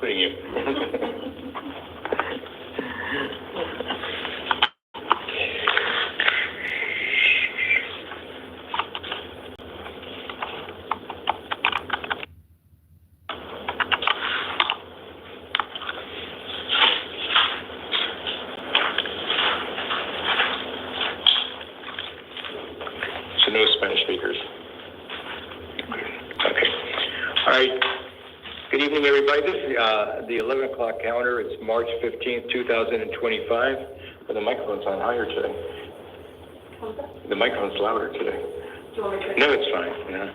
including you. So no Spanish speakers. Okay. All right. Good evening, everybody. This is the 11 o'clock calendar. It's March 15th, 2025. Well, the microphone's on higher today. The microphone's louder today. No, it's fine. Yeah.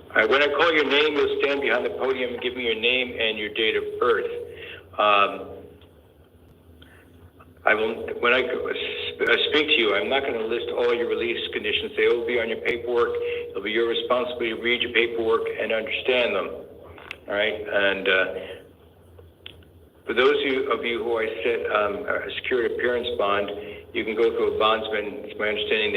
All right. When I call your name, you'll stand behind the podium and give me your name and your date of birth. When I speak to you, I'm not going to list all your release conditions. They will be on your paperwork. It'll be your responsibility to read your paperwork and understand them. All right. And for those of you who I said a secured appearance bond, you can go through a bondsman. It's my understanding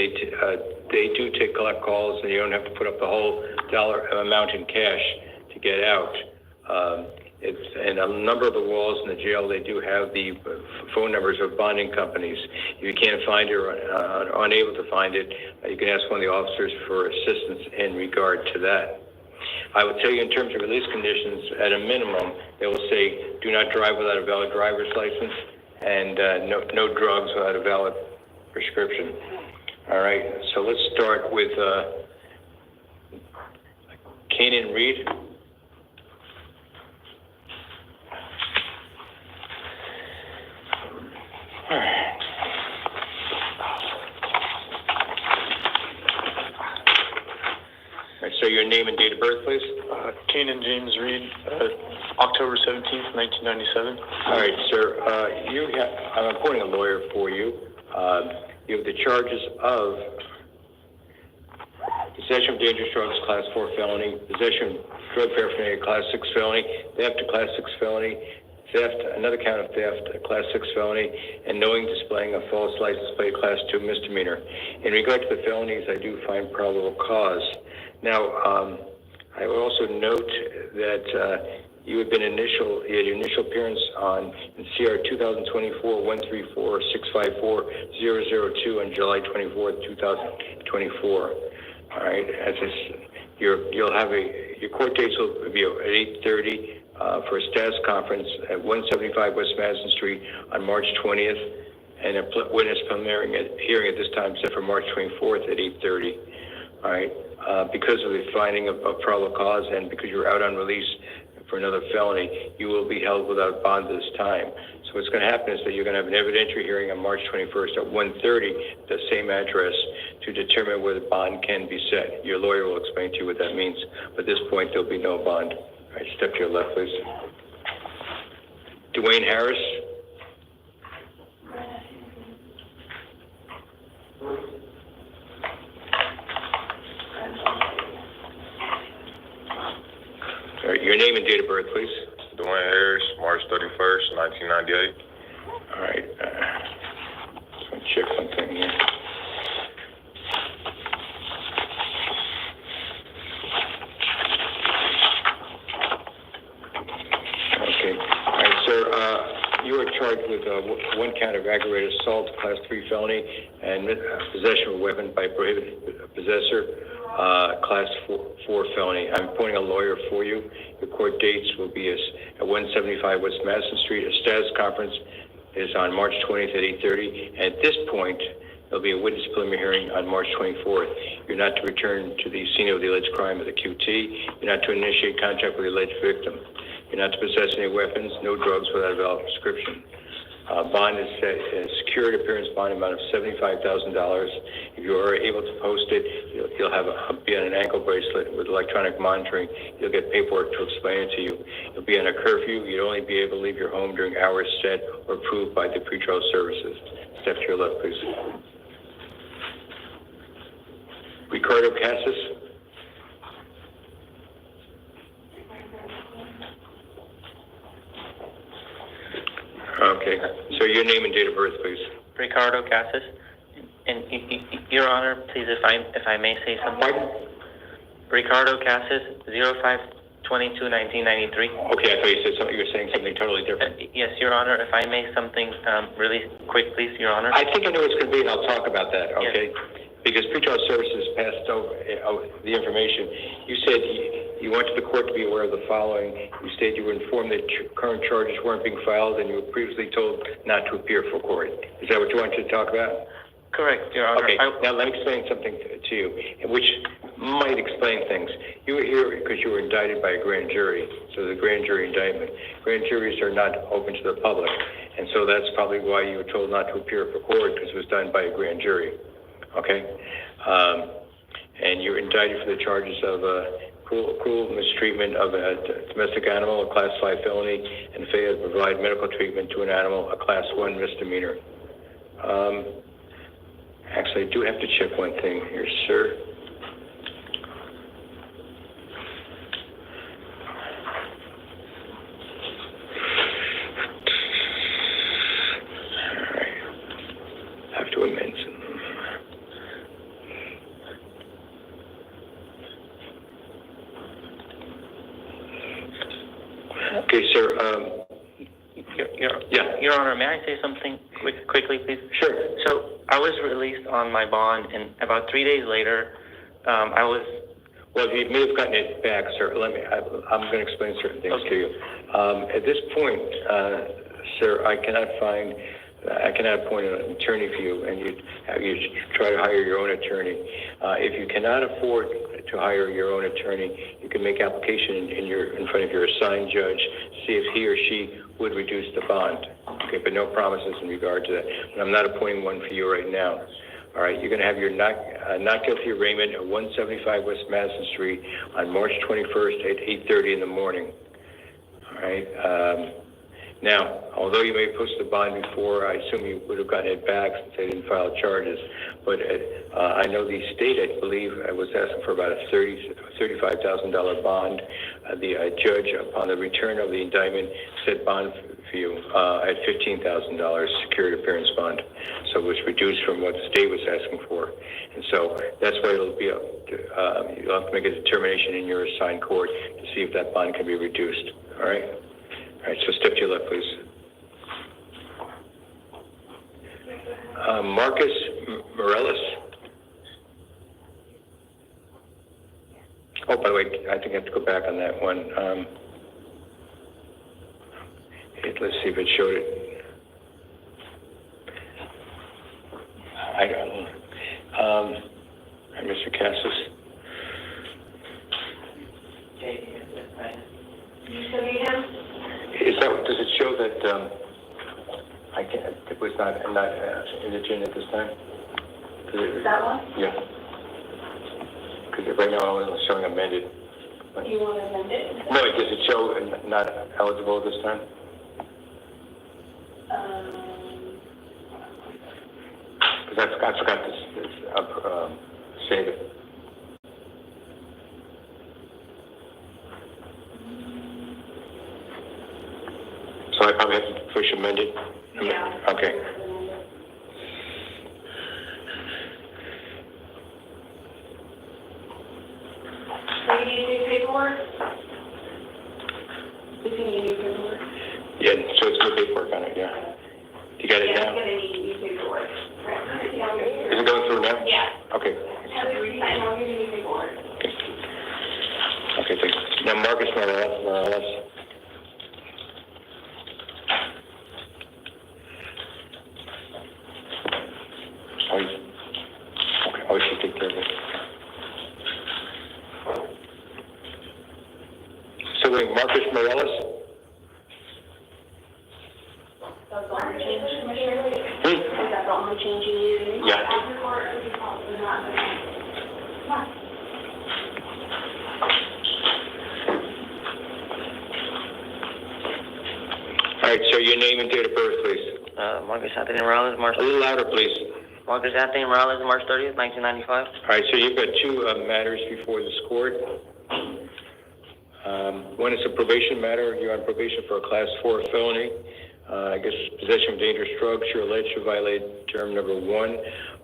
they do take collect calls, and you don't have to put up the whole dollar amount in cash to get out. And a number of the walls in the jail, they do have the phone numbers of bonding companies. If you can't find it or are unable to find it, you can ask one of the officers for assistance in regard to that. I will tell you in terms of release conditions, at a minimum, they will say, do not drive without a valid driver's license and no drugs without a valid prescription. All right, so let's start with Kanan Reed. All right. So your name and date of birth, please. Kanan James Reed, October 17th, 1997. All right, sir. I'm appointing a lawyer for you. You have the charges of possession of dangerous drugs, Class 4 felony, possession of drug paraphernalia, Class 6 felony, theft, a Class 6 felony, theft, another count of theft, a Class 6 felony, and knowing displaying a false license plate, Class 2 misdemeanor. In regard to the felonies, I do find probable cause. Now, I will also note that you had your initial appearance in CR 2024-134-654-002 on July 24th, 2024. All right, you'll have your court dates will be at 8:30 for a status conference at 175 West Madison Street on March 20th, and a witness preliminary hearing at this time set for March 24th at 8:30. All right. Because of the finding of probable cause and because you're out on release for another felony, you will be held without bond this time. So what's going to happen is that you're going to have an evidentiary hearing on March 21st at 1:30, the same address, to determine whether bond can be set. Your lawyer will explain to you what that means. But at this point, there'll be no bond. All right, step to your left, please. Dwayne Harris. All right, your name and date of birth, please. Dwayne Harris, March 31st, 1998. All right. Just want to check something here. Okay. All right, sir. You are charged with one count of aggravated assault, Class 3 felony, and possession of a weapon by a prohibited possessor. Class 4 felony. I'm appointing a lawyer for you. The court dates will be at 175 West Madison Street. A status conference is on March 20th at 8:30. And at this point, there'll be a witness preliminary hearing on March 24th. You're not to return to the scene of the alleged crime of the QT. You're not to initiate contact with the alleged victim. You're not to possess any weapons, no drugs without a valid prescription. Bond is set a secured appearance bond amount of $75,000. If you are able to post it, you'll be on an ankle bracelet with electronic monitoring. You'll get paperwork to explain it to you. You'll be on a curfew. You'll only be able to leave your home during hours set or approved by the pretrial services. Step to your left, please. Ricardo Casas. Okay. So your name and date of birth, please. Ricardo Casas. And Your Honor, please, if I may say something. Pardon? Ricardo Casas, 22/1993. Okay, I thought you said something, you were saying something totally different. Yes, Your Honor, if I may something really quick, please, Your Honor. I think I know what it's going to be, and I'll talk about that, okay? Because pretrial services passed over the information. You said you wanted the court to be aware of the following. You stated you were informed that current charges weren't being filed, and you were previously told not to appear for court. Is that what you wanted to talk about? Correct, Your Honor. Okay, now let me explain something to you, which might explain things. You were here because you were indicted by a grand jury, so the grand jury indictment. Grand juries are not open to the public, and so that's probably why you were told not to appear for court, because it was done by a grand jury, okay? And you're indicted for the charges of cruel mistreatment of a domestic animal, a Class 5 felony, and failure to provide medical treatment to an animal, a Class 1 misdemeanor. Actually, I do have to check one thing here, sir. All right. I have to amend some. Okay, sir. Your Honor, may I say something quickly, please? Sure. So I was released on my bond, and about 3 days later, I was. Well, you may have gotten it back, sir. I'm going to explain certain things to you. At this point, sir, I cannot appoint an attorney for you, and you try to hire your own attorney. If you cannot afford to hire your own attorney, you can make application in front of your assigned judge, see if he or she would reduce the bond. Okay, but no promises in regard to that. But I'm not appointing one for you right now. All right, you're going to have your not guilty arraignment at 175 West Madison Street on March 21st at 8:30 in the morning. All right. Now, although you may have posted the bond before, I assume you would have gotten it back since they didn't file charges. But I know the state, I believe, was asking for about a $35,000 bond. The judge, upon the return of the indictment, set bond for you at $15,000 secured appearance bond. So it was reduced from what the state was asking for. And so that's why it'll be you'll have to make a determination in your assigned court to see if that bond can be reduced. All right? All right, so step to your left, please. Marcus Morales. Oh, by the way, I think I have to go back on that one. Let's see if it showed it. I don't know. Mr. Cassis. Does it show that it was not indigent at this time? That one? Yeah. Because right now it's showing amended. Do you want to amend it? No, does it show not eligible this time? Because I forgot to save it. So I probably have to push amended? Yeah. Okay. So you need new paperwork? Is he need new paperwork? Yeah, so it's no paperwork on it, yeah. You got it Yeah, now? it's gonna need new paperwork. Is it going through now? Yeah. Okay. I'll give you new paperwork. Okay, thanks. Now Marcus Morales. I should take care of it. So wait, Marcus Morales? That's the only change, Commissioner? Is that the only change you need? Yeah. All right, so your name and date of birth, please. Marcus Anthony Morales, March. A little louder, please. Marcus Anthony Morales, March 30th, 1995. All right, so you've got two matters before this court. One is a probation matter. You're on probation for a Class 4 felony. I guess possession of dangerous drugs, you're alleged to violate term number 1.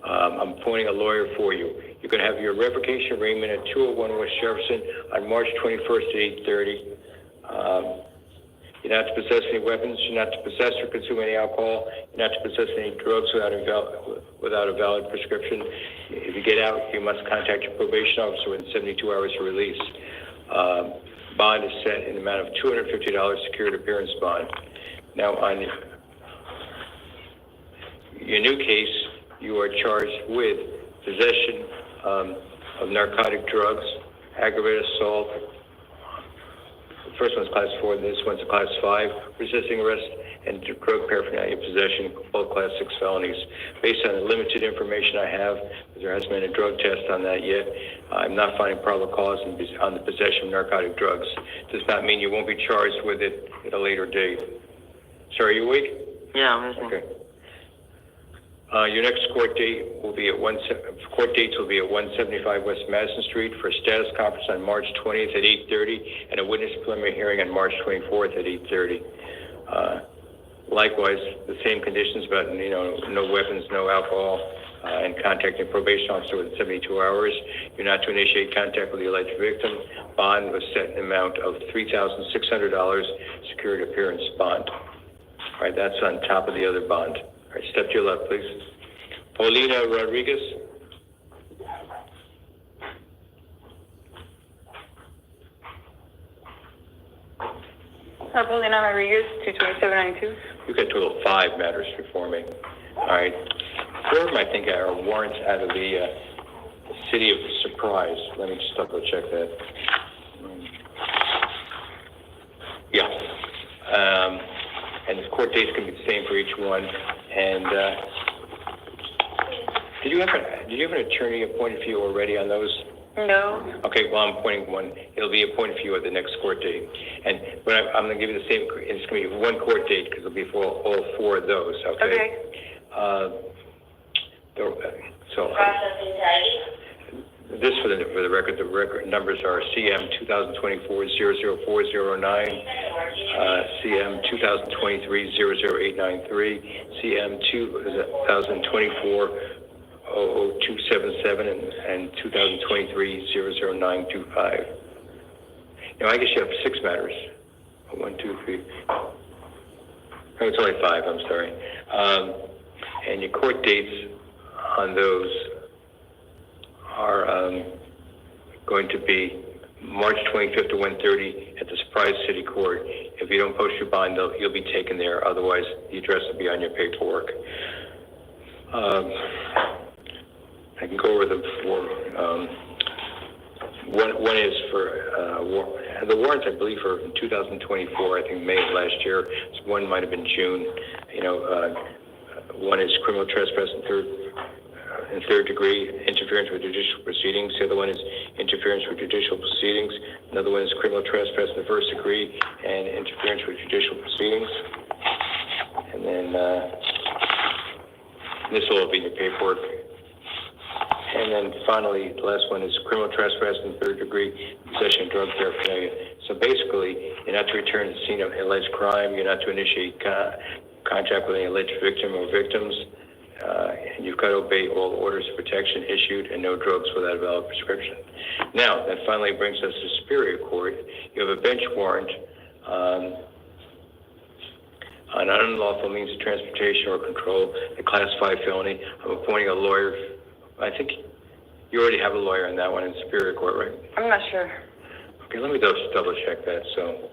I'm appointing a lawyer for you. You can have your revocation arraignment at 201 West Jefferson on March 21st at 8:30. You're not to possess any weapons. You're not to possess or consume any alcohol. You're not to possess any drugs without a valid prescription. If you get out, you must contact your probation officer within 72 hours of release. Bond is set in the amount of $250 secured appearance bond. Now, on your new case, you are charged with possession of narcotic drugs, aggravated assault. The first one's class 4, this one's a class 5, resisting arrest and drug paraphernalia possession, both class 6 felonies. Based on the limited information I have, there hasn't been a drug test on that yet. I'm not finding probable cause on the possession of narcotic drugs. Does not mean you won't be charged with it at a later date. Sir, are you awake? Yeah, I'm listening. Okay. Your next court dates will be at 175 West Madison Street for a status conference on March 20th at 8:30 and a witness preliminary hearing on March 24th at 8:30. Likewise, the same conditions about no weapons, no alcohol, and contacting probation officer within 72 hours. You're not to initiate contact with the alleged victim. Bond was set in the amount of $3,600 secured appearance bond. All right, that's on top of the other bond. All right, step to your left, please. Paulina Rodriguez. Paulina Rodriguez, 22792. You got a total of 5 matters before me. All right. 4 of them, I think, are warrants out of the city of Surprise. Let me just double check that. Yeah. And the court dates can be the same for each one. And did you have an attorney appointed for you already on those? No. Okay, well, I'm appointing one. It'll be appointed for you at the next court date. But I'm going to give you the same. It's going to be one court date because it'll be for all 4 of those. Okay. This for the record. The record numbers are CM 2024-00409, CM 2023-00893, CM 2024-00277, and 2023-00925. Now, I guess you have 6 matters. 1, 2, 3. Oh, it's only 5. I'm sorry. And your court dates on those are going to be March 25th to 1:30 at the Surprise City Court. If you don't post your bond, you'll be taken there. Otherwise, the address will be on your paperwork. I can go over them for. One is for the warrants, I believe, are in 2024. I think May of last year. So one might have been June. One is criminal trespass in third degree, interference with judicial proceedings. The other one is interference with judicial proceedings. Another one is criminal trespass in the first degree and interference with judicial proceedings. And then this will all be in your paperwork. And then finally, the last one is criminal trespass in third degree, possession of drug paraphernalia. So basically, you're not to return to the scene of alleged crime. You're not to initiate contact with any alleged victim or victims. And you've got to obey all orders of protection issued and no drugs without a valid prescription. Now, that finally brings us to Superior Court. You have a bench warrant on unlawful means of transportation or control, a class 5 felony. I'm appointing a lawyer. I think you already have a lawyer on that one in Superior Court, right? I'm not sure. Okay, let me just double check that. So,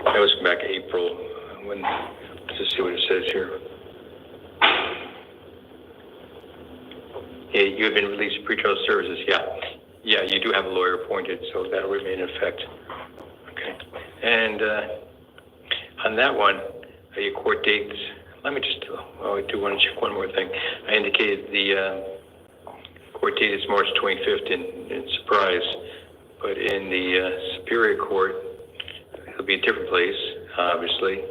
that was back April. Let's just see what it says here. Yeah, you have been released from pretrial services. Yeah, you do have a lawyer appointed, so that'll remain in effect. Okay. And on that one, your court dates. Let me just want to check one more thing. I indicated the court date is March 25th in Surprise, but in the Superior Court, it'll be a different place, obviously.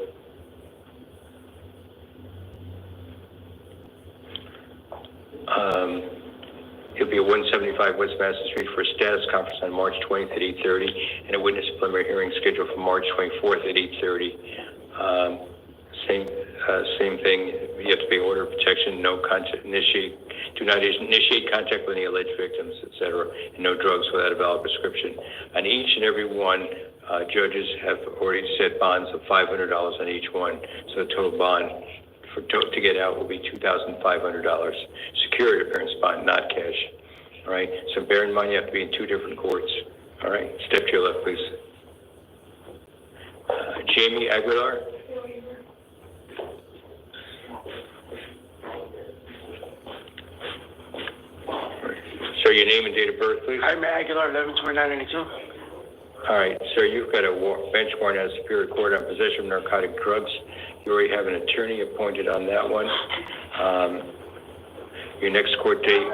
It'll be at 175 West Madison Street for a status conference on March 20th at 8:30, and a witness preliminary hearing scheduled for March 24th at 8:30. Same thing. You have to pay order of protection. Do not initiate contact with any alleged victims, etc., and no drugs without a valid prescription. On each and every one, judges have already set bonds of $500 on each one, so the total bond to get out will be $2,500. Security appearance bond, not cash. All right. So bear in mind you have to be in two different courts. All right. Step to your left, please. Jamie Aguilar. Sir, your name and date of birth, please. Jaime Aguilar, 11/29/92. All right, sir, you've got a bench warrant out of Superior Court on possession of narcotic drugs. You already have an attorney appointed on that one. Your next court date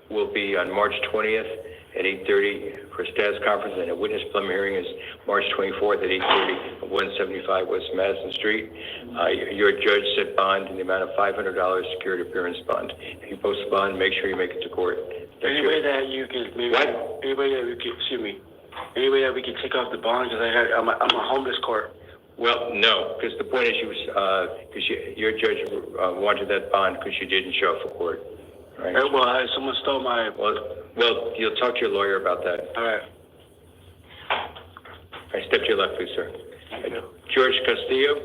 will be on March 20th at 8:30 for a status conference, and a witness preliminary hearing is March 24th at 8:30 at 175 West Madison Street. Your judge set bond in the amount of $500 security appearance bond. If you post a bond, make sure you make it to court. Any way that you could maybe? What? Any way that we could? Excuse me. Any way that we could take off the bond because I'm a homeless court. Well, no, because the point is your judge wanted that bond because you didn't show up for court. Right? Well, someone stole my. Well, you'll talk to your lawyer about that. All right. I step to your left, please, sir. George Castillo.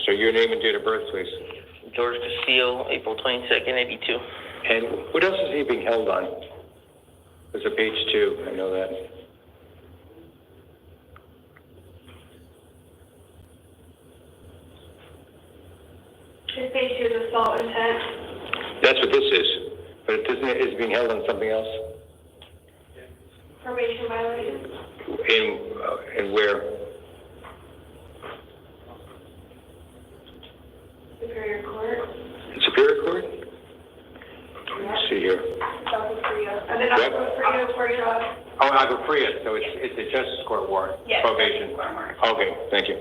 So your name and date of birth, please. George Castillo, April 22nd, 82. And what else is he being held on? There's a page 2, I know that. This page is assault intent. That's what this is. But it doesn't, is being held on something else? Probation violation. In where? Superior Court. In Superior Court? Let me see here. And then I'll go for you. Oh, Agua-Fria. So it's a justice court warrant. Yes. Probation. Okay, thank you.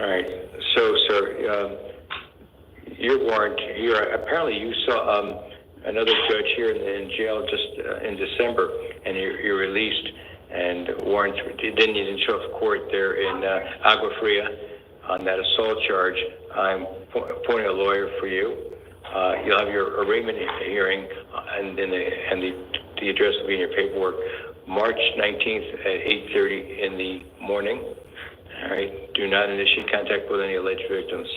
All right. So, sir, your warrant here, apparently you saw another judge here in jail just in December, and you're released, and warrant didn't even show up for court there in Agua-Fria on that assault charge. I'm appointing a lawyer for you. You'll have your arraignment hearing, and the address will be in your paperwork, March 19th at 8:30 in the morning. All right. Do not initiate contact with any alleged victims.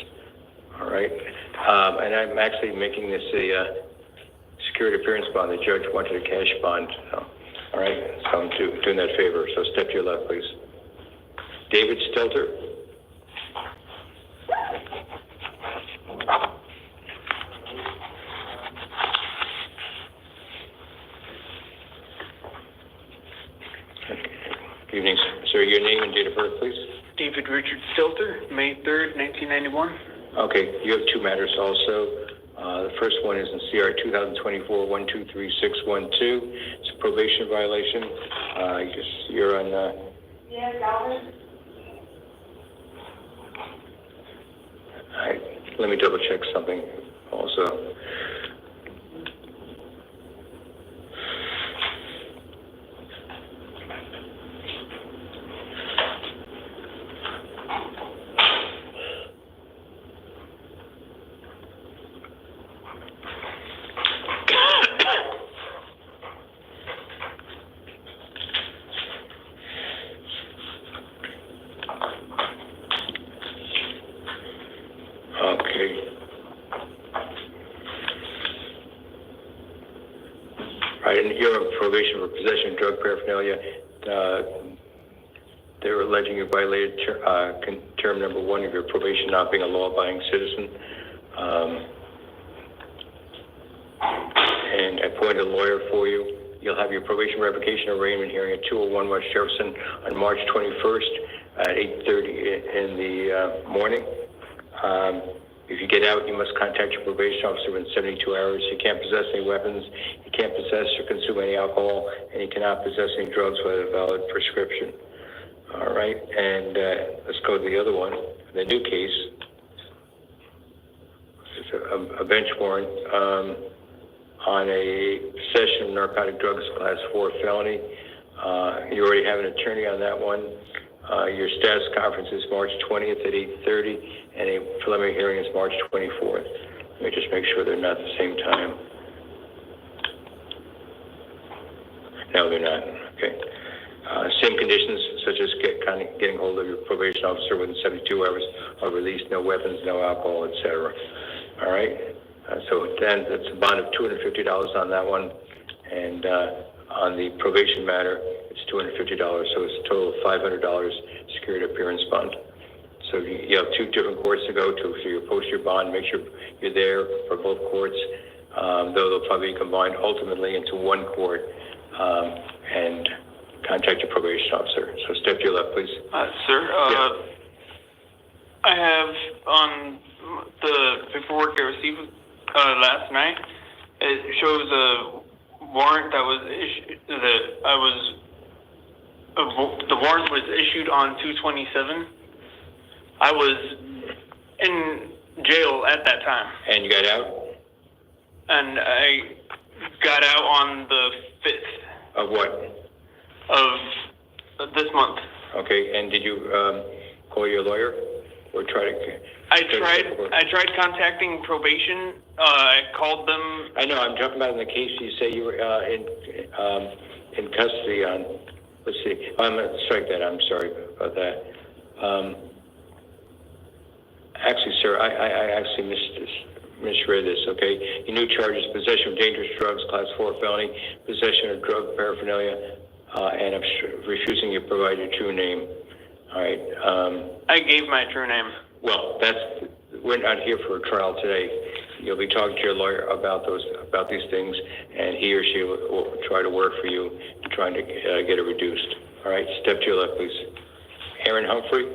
All right. And I'm actually making this a security appearance bond. The judge wanted a cash bond. So, all right. So I'm doing that favor. So step to your left, please. David Stelter. Good evening, sir. Your name and date of birth, please. David Richard Stilter, May 3rd, 1991. Okay, you have two matters also. The first one is in CR 2024-123612. It's a probation violation. You're on. Yeah, Galvin. Let me double check something also. You're on probation for possession of drug paraphernalia. They're alleging you violated term number 1 of your probation, not being a law-abiding citizen. And I appointed a lawyer for you. You'll have your probation revocation arraignment hearing at 201 West Jefferson on March 21st at 8:30 in the morning. If you get out, you must contact your probation officer within 72 hours. You can't possess any weapons, you can't possess or consume any alcohol, and you cannot possess any drugs without a valid prescription. All right, and let's go to the other one, the new case. It's a bench warrant on a possession of narcotic drugs, class 4 felony. You already have an attorney on that one. Your status conference is March 20th at 8:30, and a preliminary hearing is March 24th. Let me just make sure they're not at the same time. No, they're not. Okay. Same conditions, such as getting hold of your probation officer within 72 hours of release, no weapons, no alcohol, etc. All right. So then that's a bond of $250 on that one, and on the probation matter, it's $250. So it's a total of $500 security appearance bond. So you have two different courts to go to. So you post your bond, make sure you're there for both courts, though they'll probably be combined ultimately into one court, and contact your probation officer. So step to your left, please. Sir, Yeah. I have on the paperwork I received last night, it shows a warrant that was issued, the warrant was issued on 2/27. I was in jail at that time. And you got out? And I got out on the 5th Of what? of this month. Okay, and did you call your lawyer or try to? I tried contacting probation. I called them. I know. I'm talking about in the case you say you were in custody on. Let's see. I'm gonna strike that. I'm sorry about that. Actually, sir, I actually misread this. Okay, your new charges: possession of dangerous drugs, class 4 felony, possession of drug paraphernalia, and refusing to provide your true name. All right. I gave my true name. Well, we're not here for a trial today. You'll be talking to your lawyer about these things, and he or she will try to work for you to try to get it reduced. All right, step to your left, please. Aaron Humphrey.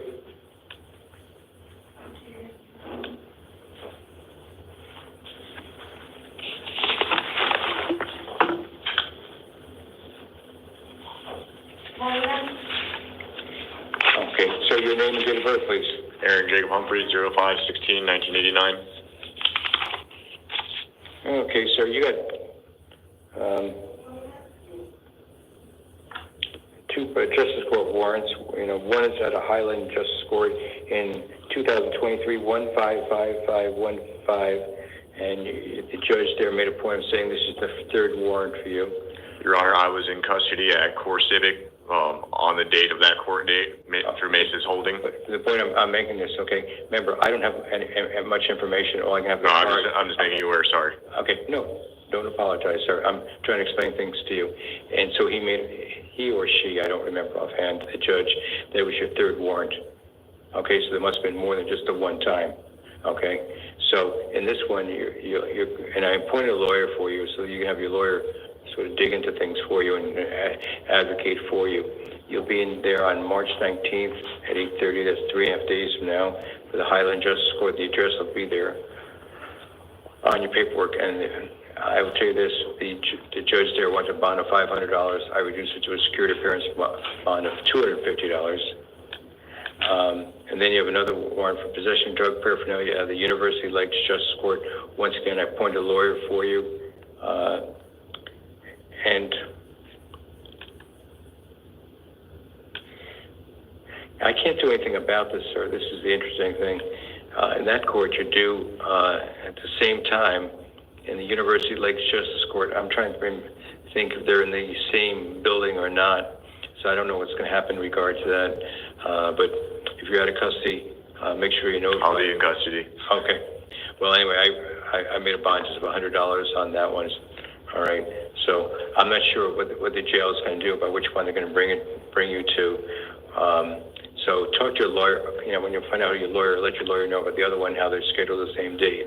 Okay, so your name and date of birth, please. Aaron Jacob Humphrey, 05/16/1989. Okay, sir, you got two Justice Court warrants. One is at a Highland Justice Court in 2023, 155515, and the judge there made a point of saying this is the third warrant for you. Your Honor, I was in custody at Core Civic on the date of that court date through Mesa's holding. But the point I'm making this, okay? Remember, I don't have much information. All I can have. No, I'm just making you aware. Sorry. Okay, no, don't apologize, sir. I'm trying to explain things to you. And so he or she, I don't remember offhand, the judge, that was your third warrant. Okay, so there must have been more than just the one time. Okay, so in this one, and I appointed a lawyer for you, so you can have your lawyer sort of dig into things for you and advocate for you. You'll be in there on March 19th at 8:30. That's 3.5 days from now for the Highland Justice Court. The address will be there on your paperwork. And I will tell you this, the judge there wants a bond of $500. I reduced it to a security appearance bond of $250. And then you have another warrant for possession of drug paraphernalia at the University Lakes Justice Court. Once again, I appointed a lawyer for you. And I can't do anything about this, sir. This is the interesting thing. In that court, you're due at the same time in the University Lakes Justice Court. I'm trying to think if they're in the same building or not. So I don't know what's going to happen in regard to that. But if you're out of custody, make sure you know. I'll be in custody. Okay. Well, anyway, I made a bond just of $100 on that one. All right. So I'm not sure what the jail is going to do about which one they're going to bring you to. So talk to your lawyer. When you find out your lawyer, let your lawyer know about the other one, how they're scheduled the same date.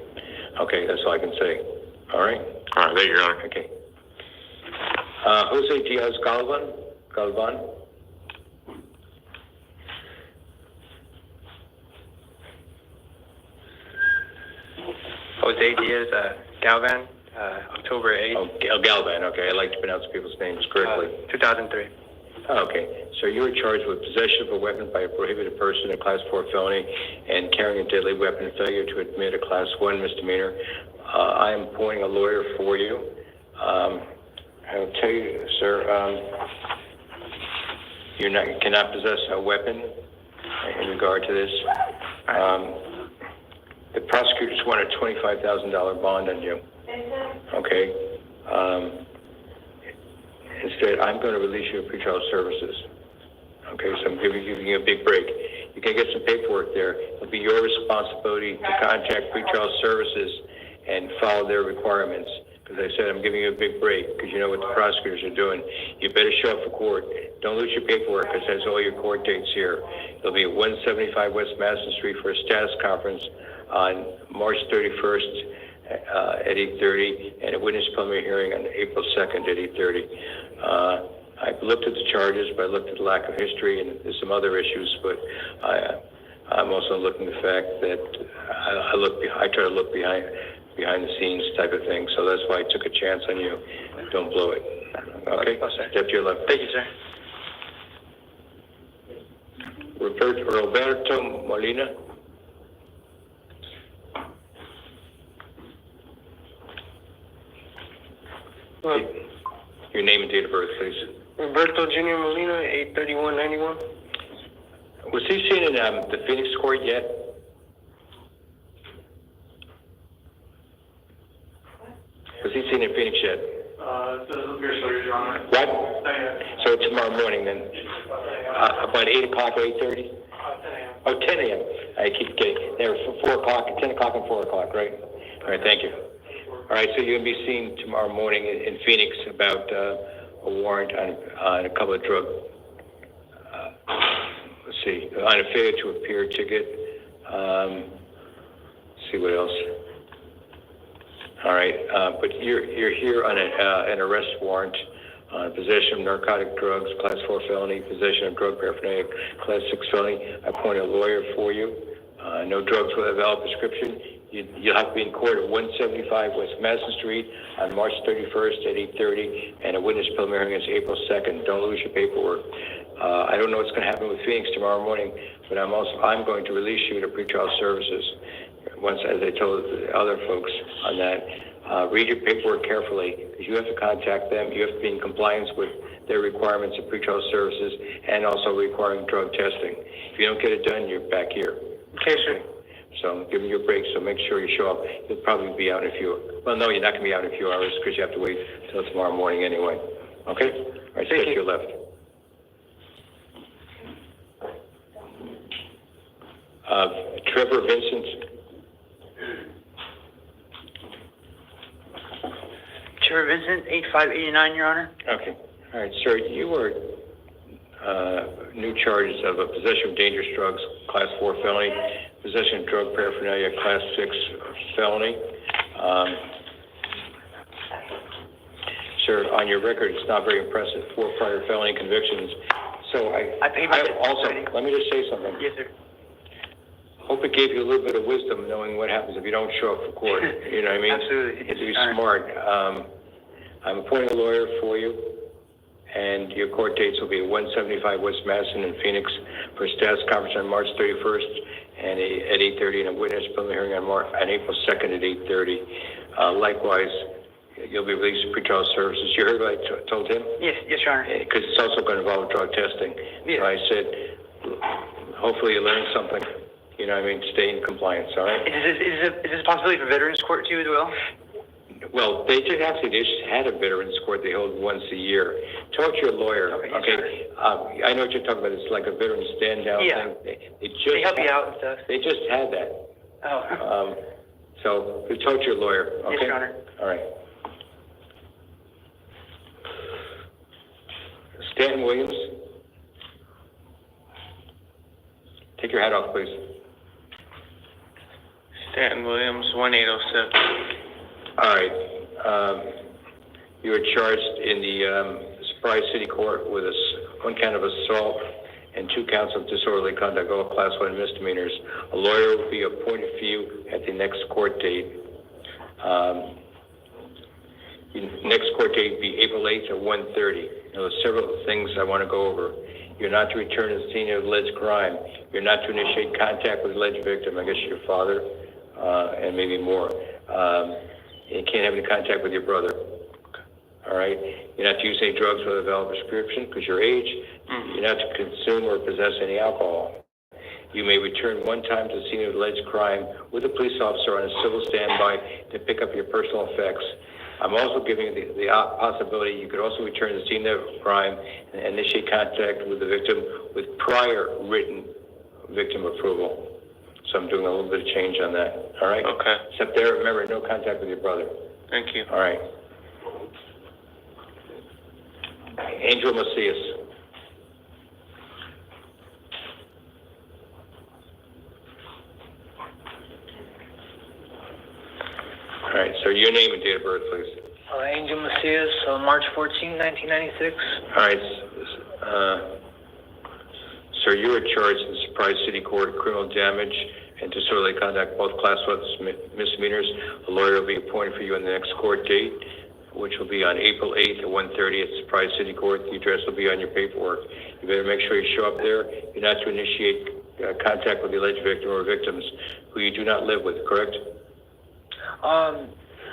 Okay, that's all I can say. All right. All right. Thank you, Your Honor. Okay. Jose Diaz Galvan. Jose Diaz, Galvan, October 8th, Oh, Galvan, okay, I like to pronounce people's names correctly. 2003. Okay, so you were charged with possession of a weapon by a prohibited person, a Class 4 felony, and carrying a deadly weapon, failure to admit a Class 1 misdemeanor. I am appointing a lawyer for you. I will tell you, sir, you cannot possess a weapon in regard to this. The prosecutors want a $25,000 bond on you. Okay. Instead, I'm going to release you of pretrial services. Okay, so I'm giving you a big break. You can get some paperwork there. It'll be your responsibility to contact pretrial services and follow their requirements. Because I said I'm giving you a big break because you know what the prosecutors are doing. You better show up for court. Don't lose your paperwork because it has all your court dates here. It'll be at 175 West Madison Street for a status conference on March 31st at 8:30 and a witness preliminary hearing on April 2nd at 8:30. I've looked at the charges, but I looked at the lack of history and there's some other issues, but I'm also looking at the fact that I try to look behind the scenes type of thing, so that's why I took a chance on you. Don't blow it. Okay? Step to your left. Thank you, sir. Roberto Molina. Your name and date of birth, please. Roberto Junior Molina, 8/31/91. Was he seen in the Phoenix court yet? Was he seen in Phoenix yet? It doesn't appear so, Your Honor. What? Not yet. So tomorrow morning then? About 8 o'clock or 8:30? 10 a.m. Oh, 10 a.m. I keep getting there for 4 o'clock, 10 o'clock and 4 o'clock, right? All right, thank you. All right, so you're going to be seen tomorrow morning in Phoenix about a warrant on a couple of drug, let's see, on a failure to appear ticket. Let's see what else. All right, but you're here on an arrest warrant on possession of narcotic drugs, Class 4 felony, possession of drug paraphernalia, Class 6 felony. I appoint a lawyer for you. No drugs with a valid prescription. You'll have to be in court at 175 West Madison Street on March 31st at 8:30, and a witness preliminary hearing is April 2nd. Don't lose your paperwork. I don't know what's going to happen with Phoenix tomorrow morning, but I'm going to release you to pretrial services. Once, as I told the other folks on that, read your paperwork carefully because you have to contact them. You have to be in compliance with their requirements of pretrial services and also requiring drug testing. If you don't get it done, you're back here. Okay, sir. So I'm giving you a break, so make sure you show up. You'll probably be out in a few, well, no, you're not going to be out in a few hours because you have to wait till tomorrow morning anyway. Okay? All right, step to your left. Trevor Vincent. Trevor Vincent, 8589, Your Honor. Okay. All right, sir, you were new charges of a possession of dangerous drugs, Class 4 felony, possession of drug paraphernalia, Class 6 felony. Sir, on your record, it's not very impressive, 4 prior felony convictions. So let me just say something. Yes, sir. Hope it gave you a little bit of wisdom knowing what happens if you don't show up for court. You know what I mean? Absolutely. You have to be smart. I'm appointing a lawyer for you, and your court dates will be at 175 West Madison in Phoenix for a status conference on March 31st and at 8:30, and a witness preliminary hearing on April 2nd at 8:30. Likewise, you'll be released to pretrial services. You heard what I told him? Yes, Your Honor. Because it's also going to involve drug testing. Yes. So I said, hopefully you learned something. You know what I mean? Stay in compliance, all right? Is this a possibility for Veterans Court too as well? Well, they just had a veterans court they hold once a year. Talk to your lawyer, okay? I know what you're talking about. It's like a veteran stand-down thing. They help you out and stuff. They just had that. Oh. So talk to your lawyer, okay? Yes, Your Honor. All right. Stanton Williams. Take your hat off, please. Stanton Williams, 1807. All right. You were charged in the Surprise City Court with one count of assault and 2 counts of disorderly conduct, all Class 1 misdemeanors. A lawyer will be appointed for you at the next court date. Next court date will be April 8th at 1:30. Now, there's several things I want to go over. You're not to return to the scene of alleged crime. You're not to initiate contact with the alleged victim, I guess your father, and maybe more. You can't have any contact with your brother. All right? You're not to use any drugs without a valid prescription because your age. You're not to consume or possess any alcohol. You may return one time to the scene of alleged crime with a police officer on a civil standby to pick up your personal effects. I'm also giving you the possibility you could also return to the scene of crime and initiate contact with the victim with prior written victim approval. So I'm doing a little bit of change on that. All right? Okay. Except there, remember, no contact with your brother. Thank you. All right. Angel Macias. All right, so your name and date of birth, please. Angel Macias, March 14, 1996. All right, sir, you are charged in the Surprise City Court of criminal damage and disorderly conduct, both class 1 misdemeanors. A lawyer will be appointed for you on the next court date, which will be on April 8th at 1:30 at Surprise City Court. The address will be on your paperwork. You better make sure you show up there. You're not to initiate contact with the alleged victim or victims who you do not live with, correct?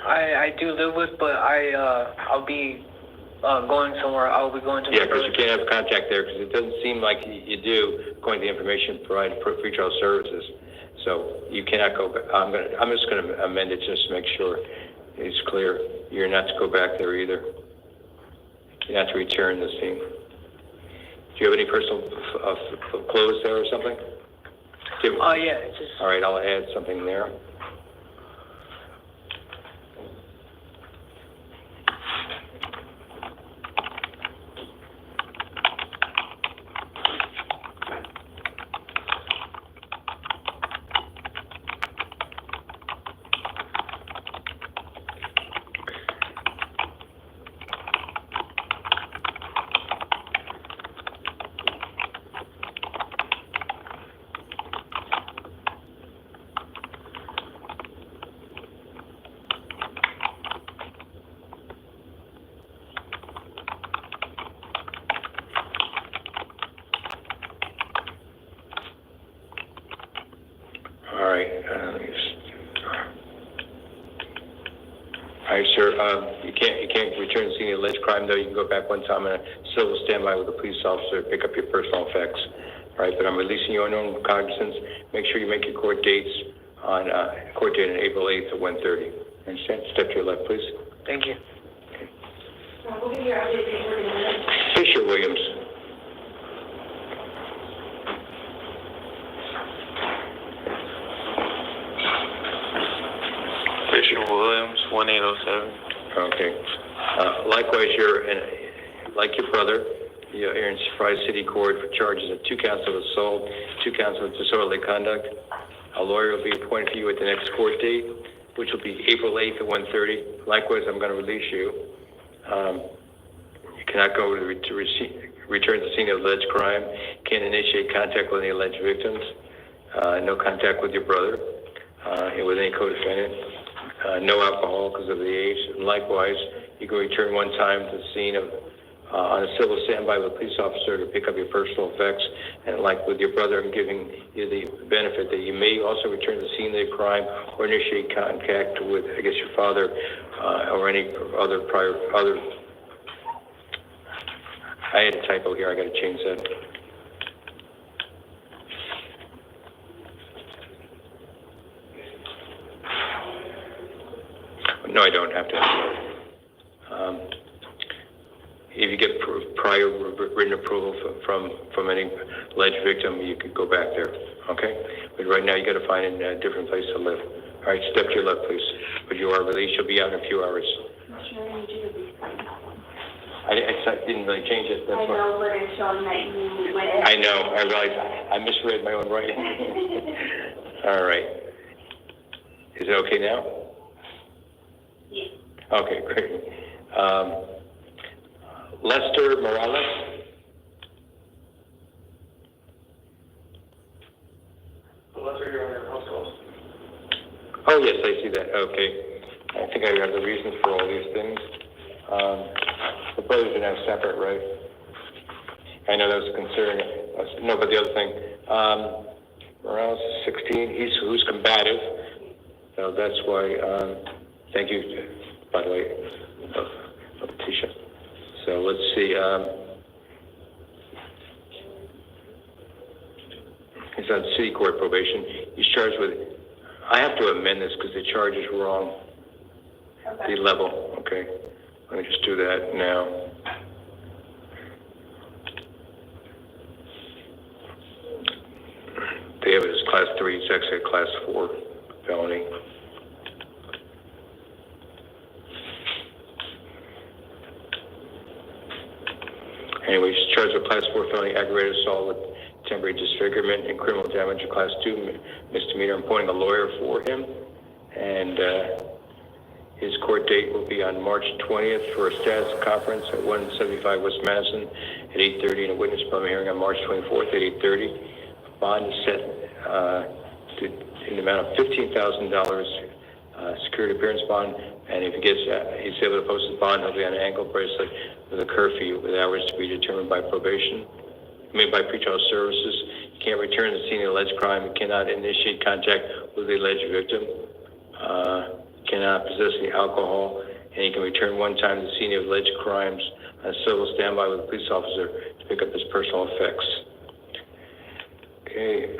I do live with, but I'll be going somewhere. I'll be going to. Yeah, because you can't have contact there because it doesn't seem like you do, according to the information provided for pretrial services. So you cannot go back. I'm just going to amend it just to make sure it's clear. You're not to go back there either. You're not to return the scene. Do you have any personal clothes there or something? Yeah. It's just... All right, I'll add something there. You can't return to scene of alleged crime, though. You can go back one time on a civil standby with a police officer to pick up your personal effects. All right, but I'm releasing you on own cognizance. Make sure you make your court dates on court date on April 8th at 1:30. Understand? Step to your left, please. Thank you. We'll give you your update paperwork in a minute. Fisher Williams. Fisher Williams, 1807. Okay. Likewise, like your brother, you're in Surprise City Court for charges of 2 counts of assault, 2 counts of disorderly conduct. A lawyer will be appointed for you at the next court date, which will be April 8th at 1:30. Likewise, I'm going to release you. You cannot go to return to the scene of alleged crime. Can't initiate contact with any alleged victims. No contact with your brother and with any co-defendant. No alcohol because of the age. And likewise, you can return one time to the scene of on a civil standby with a police officer to pick up your personal effects. And like with your brother, I'm giving you the benefit that you may also return to the scene of the crime or initiate contact with, I guess, your father or any other other. I had a typo here. I got to change that. No, I don't have to. If you get prior written approval from any alleged victim, you could go back there. Okay, but right now you got to find a different place to live. All right, step to your left, please. But you are released. You'll be out in a few hours. I didn't really change it. That's I know, but it's showing that you went. I know. I realized I misread my own writing. All right. Is it okay now? Yeah. Okay, great. Lester Morales. Lester, you're on your house calls. Oh, yes, I see that. Okay. I I think I have the reasons for all these things. The brothers are now separate, right? I know that was a concern. No, but the other thing, Morales is 16. Who's combative. So that's why, thank you, by the way, Leticia. So let's see. He's on city court probation. He's charged with, I have to amend this because the charge is wrong. Okay. The level, okay. Let me just do that now. They have it as class 3, it's actually a class 4 felony. Anyway, he's charged with class 4 felony aggravated assault with temporary disfigurement and criminal damage, a class 2 misdemeanor. I'm appointing a lawyer for him, and his court date will be on March 20th for a status conference at 175 West Madison at 8:30 and a witness public hearing on March 24th at 8:30. A bond is set in the amount of $15,000 security appearance bond, and if he gets, he's able to post his bond, he'll be on an ankle bracelet with a curfew with hours to be determined by probation. Made by pretrial services. You can't return to the scene of the alleged crime. You cannot initiate contact with the alleged victim. Cannot possess any alcohol, and he can return one time to the scene of alleged crimes on a civil standby with a police officer to pick up his personal effects. Okay,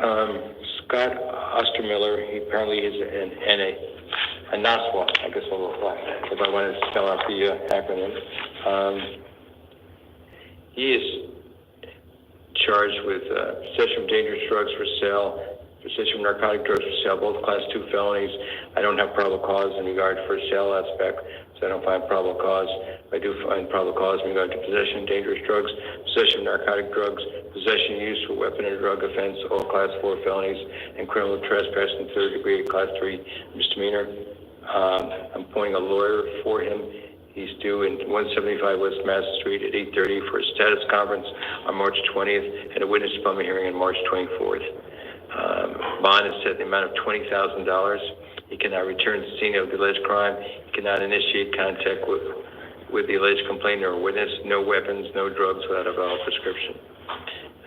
Scott Ostermiller, he apparently is a NASWA, I guess I'll apply, if I wanted to spell out the acronym. He is charged with possession of dangerous drugs for sale, possession of narcotic drugs for sale, both class 2 felonies. I don't have probable cause in regard for sale aspect, so I don't find probable cause. I do find probable cause in regard to possession of dangerous drugs, possession of narcotic drugs, possession and use for weapon or drug offense, all class 4 felonies, and criminal trespass in 3rd degree, class 3 misdemeanor. I'm appointing a lawyer for him. He's due in 175 West Madison Street at 8:30 for a status conference on March 20th and a witness public hearing on March 24th. Bond is set in the amount of $20,000. He cannot return to the scene of the alleged crime. He cannot initiate contact with the alleged complainant or witness. No weapons, no drugs without a valid prescription.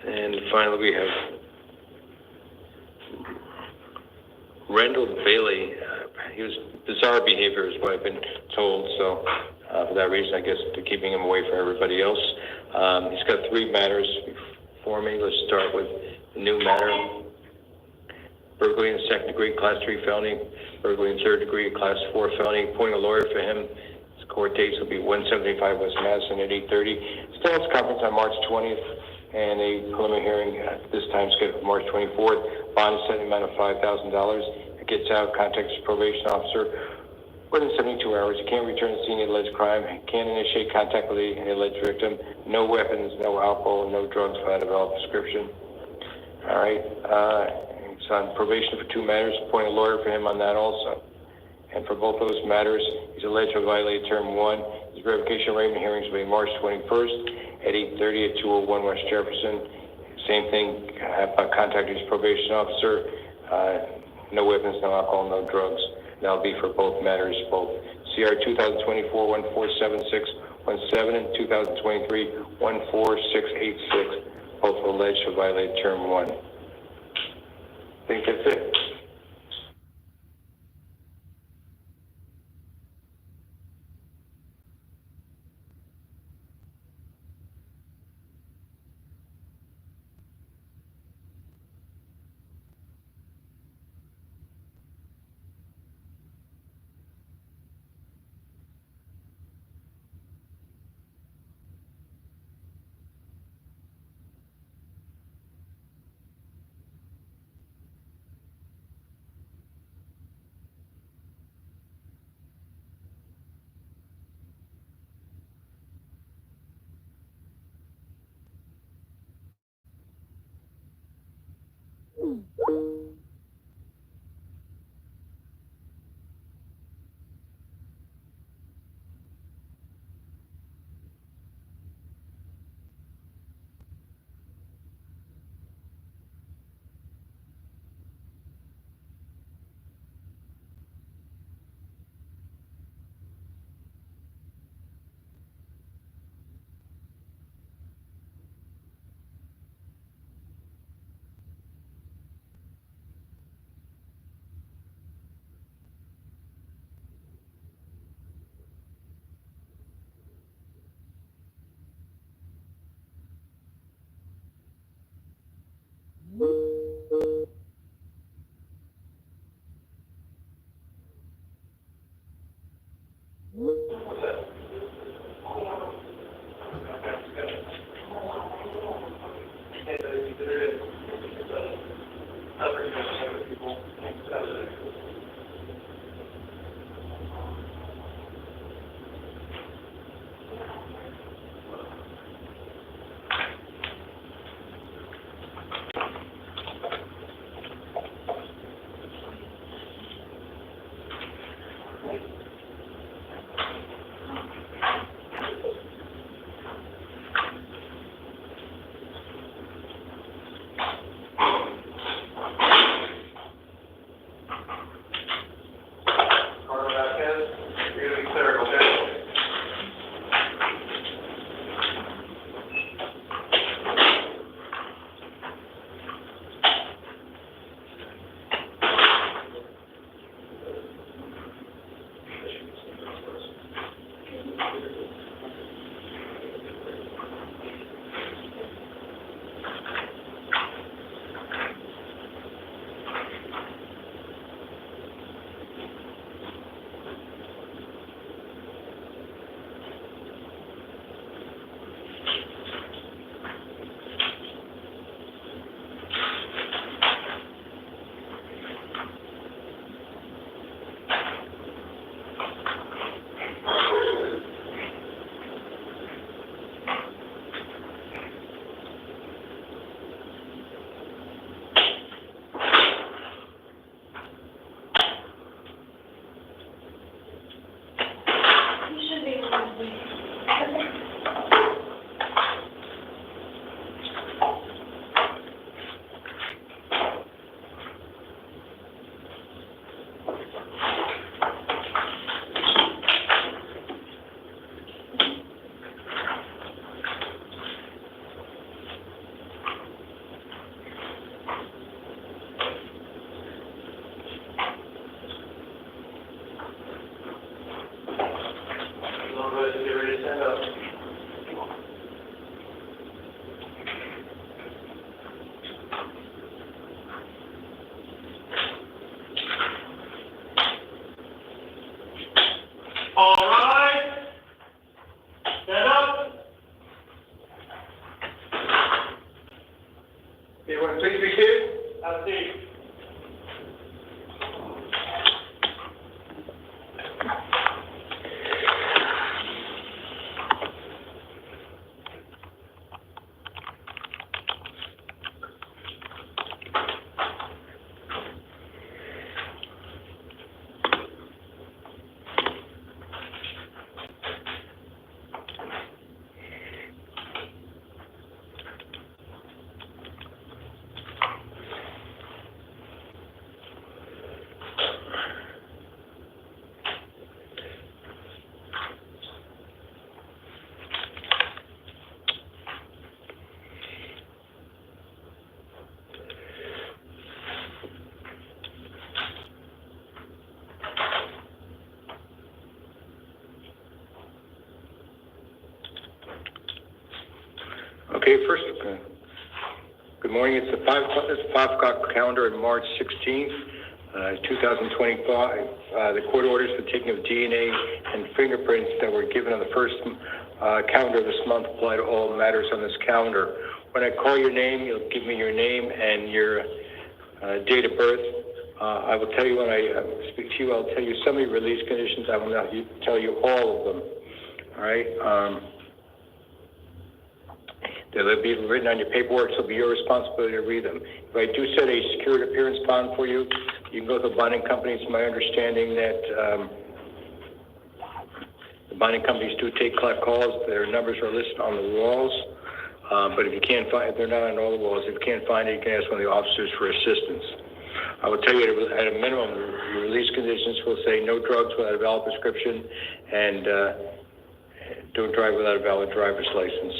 And finally, we have Randall Bailey. He was bizarre behavior is what I've been told. So for that reason, I guess they're keeping him away from everybody else. He's got 3 matters for me. Let's start with the new matter. Burglary in 2nd degree, class 3 felony. Burglary in 3rd degree, class 4 felony. Appointing a lawyer for him. His court dates will be 175 West Madison at 8:30. Status conference on March 20th, and a preliminary hearing this time scheduled for March 24th. Bond is set in the amount of $5,000. It gets out, contacts the probation officer within 72 hours. You can't return to the scene of the alleged crime. You can't initiate contact with the alleged victim. No weapons, no alcohol, no drugs without a valid prescription. All right. He's on probation for 2 matters. Appoint a lawyer for him on that also. And for both those matters, he's alleged to have violated term 1. His revocation arraignment hearings will be March 21st at 8:30 at 201 West Jefferson. Same thing, contact his probation officer. No weapons, no alcohol, no drugs. That'll be for both matters, both CR 2024-147617 and 2023-14686, both alleged to violate term 1. I think that's it. Okay, first, good morning. It's the 5 o'clock calendar on March 16th, 2025. The court orders for taking of DNA and fingerprints that were given on the first calendar of this month apply to all matters on this calendar. When I call your name, you'll give me your name and your date of birth. I will tell you when I speak to you, I'll tell you some of your release conditions. I will not tell you all of them. All right? They'll be written on your paperwork, so it'll be your responsibility to read them. If I do set a secured appearance bond for you, you can go to the bonding company. It's my understanding that the bonding companies do take collect calls. Their numbers are listed on the walls. But if you can't find, they're not on all the walls. If you can't find it, you can ask one of the officers for assistance. I will tell you at a minimum, your release conditions will say no drugs without a valid prescription and don't drive without a valid driver's license.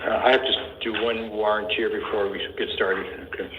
I have to do one warrant here before we get started. Okay.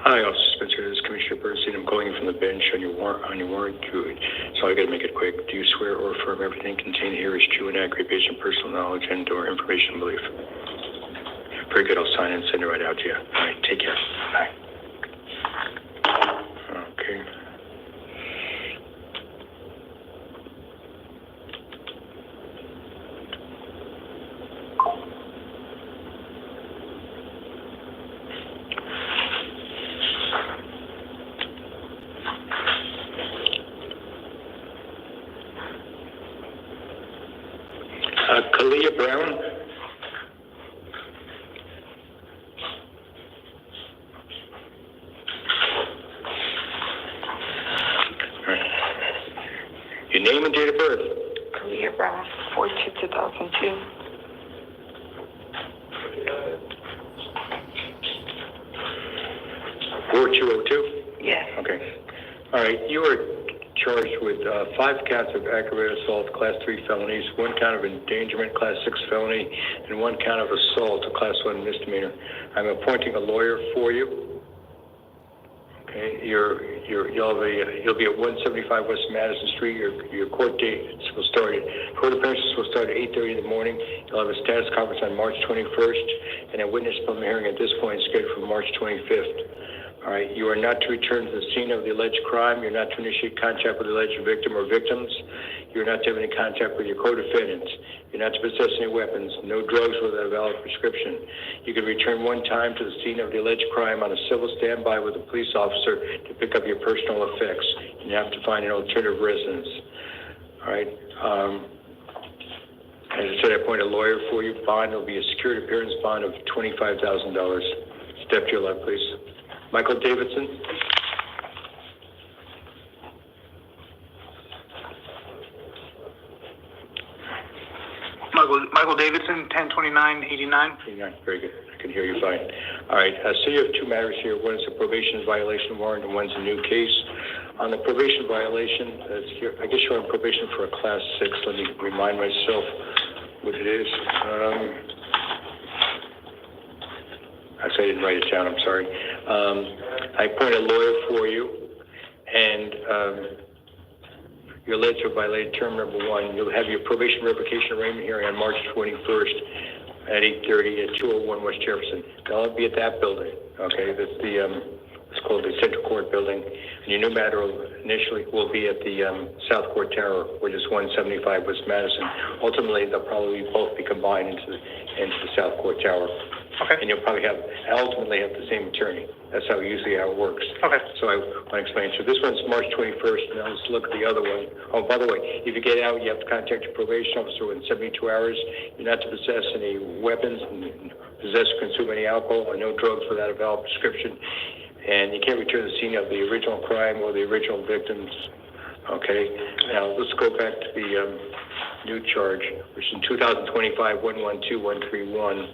Hi, Officer Spencer. This is Commissioner Bernstein. I'm calling you from the bench on your warrant. Good. So I got to make it quick. Do you swear or affirm everything contained here is true and accurate based on personal knowledge and/or information belief? Very good. I'll sign it and send it right out to you. All right. Take care. Bye. Okay. Kalia Brown. Your name and date of birth. Kalia Brown, 4/2/2002. 4202? Yes. Okay. All right. You are charged with 5 counts of aggravated assault, Class 3 felonies, 1 count of endangerment, Class 6 felony, and 1 count of assault, a Class 1 misdemeanor. I'm appointing a lawyer for you. Okay. You'll be at 175 West Madison Street. Your court appearances will start at 8:30 in the morning. You'll have a status conference on March 21st, and a witness preliminary hearing at this point is scheduled for March 25th. All right, you are not to return to the scene of the alleged crime. You're not to initiate contact with the alleged victim or victims. You're not to have any contact with your co-defendants. You're not to possess any weapons, no drugs without a valid prescription. You can return one time to the scene of the alleged crime on a civil standby with a police officer to pick up your personal effects. You have to find an alternative residence. All right. As I said, I appoint a lawyer for you. Bond will be a secured appearance bond of $25,000. Step to your left, please. Michael Davidson. Michael Davidson, 102989. Very good. I can hear you fine. All right. So you have 2 matters here. One is a probation violation warrant, and one's a new case. On the probation violation, I guess you're on probation for a Class 6. Let me remind myself what it is. Actually, I didn't write it down. I'm sorry. I appoint a lawyer for you, and you're alleged to have violated term number 1. You'll have your probation revocation arraignment hearing on March 21st at 8:30 at 201 West Jefferson. I'll be at that building. Okay, that's it's called the Central Court Building. And your new matter initially will be at the South Court Tower, which is 175 West Madison. Ultimately, they'll probably both be combined into the South Court Tower. Okay. And you'll probably ultimately have the same attorney. That's usually how it works. Okay. So I want to explain. So this one's March 21st. Now let's look at the other one. Oh, by the way, if you get out, you have to contact your probation officer within 72 hours. You're not to possess any weapons, possess or consume any alcohol, or no drugs without a valid prescription. And you can't return to the scene of the original crime or the original victims. Okay. Now let's go back to the new charge, which is in 2025 112131.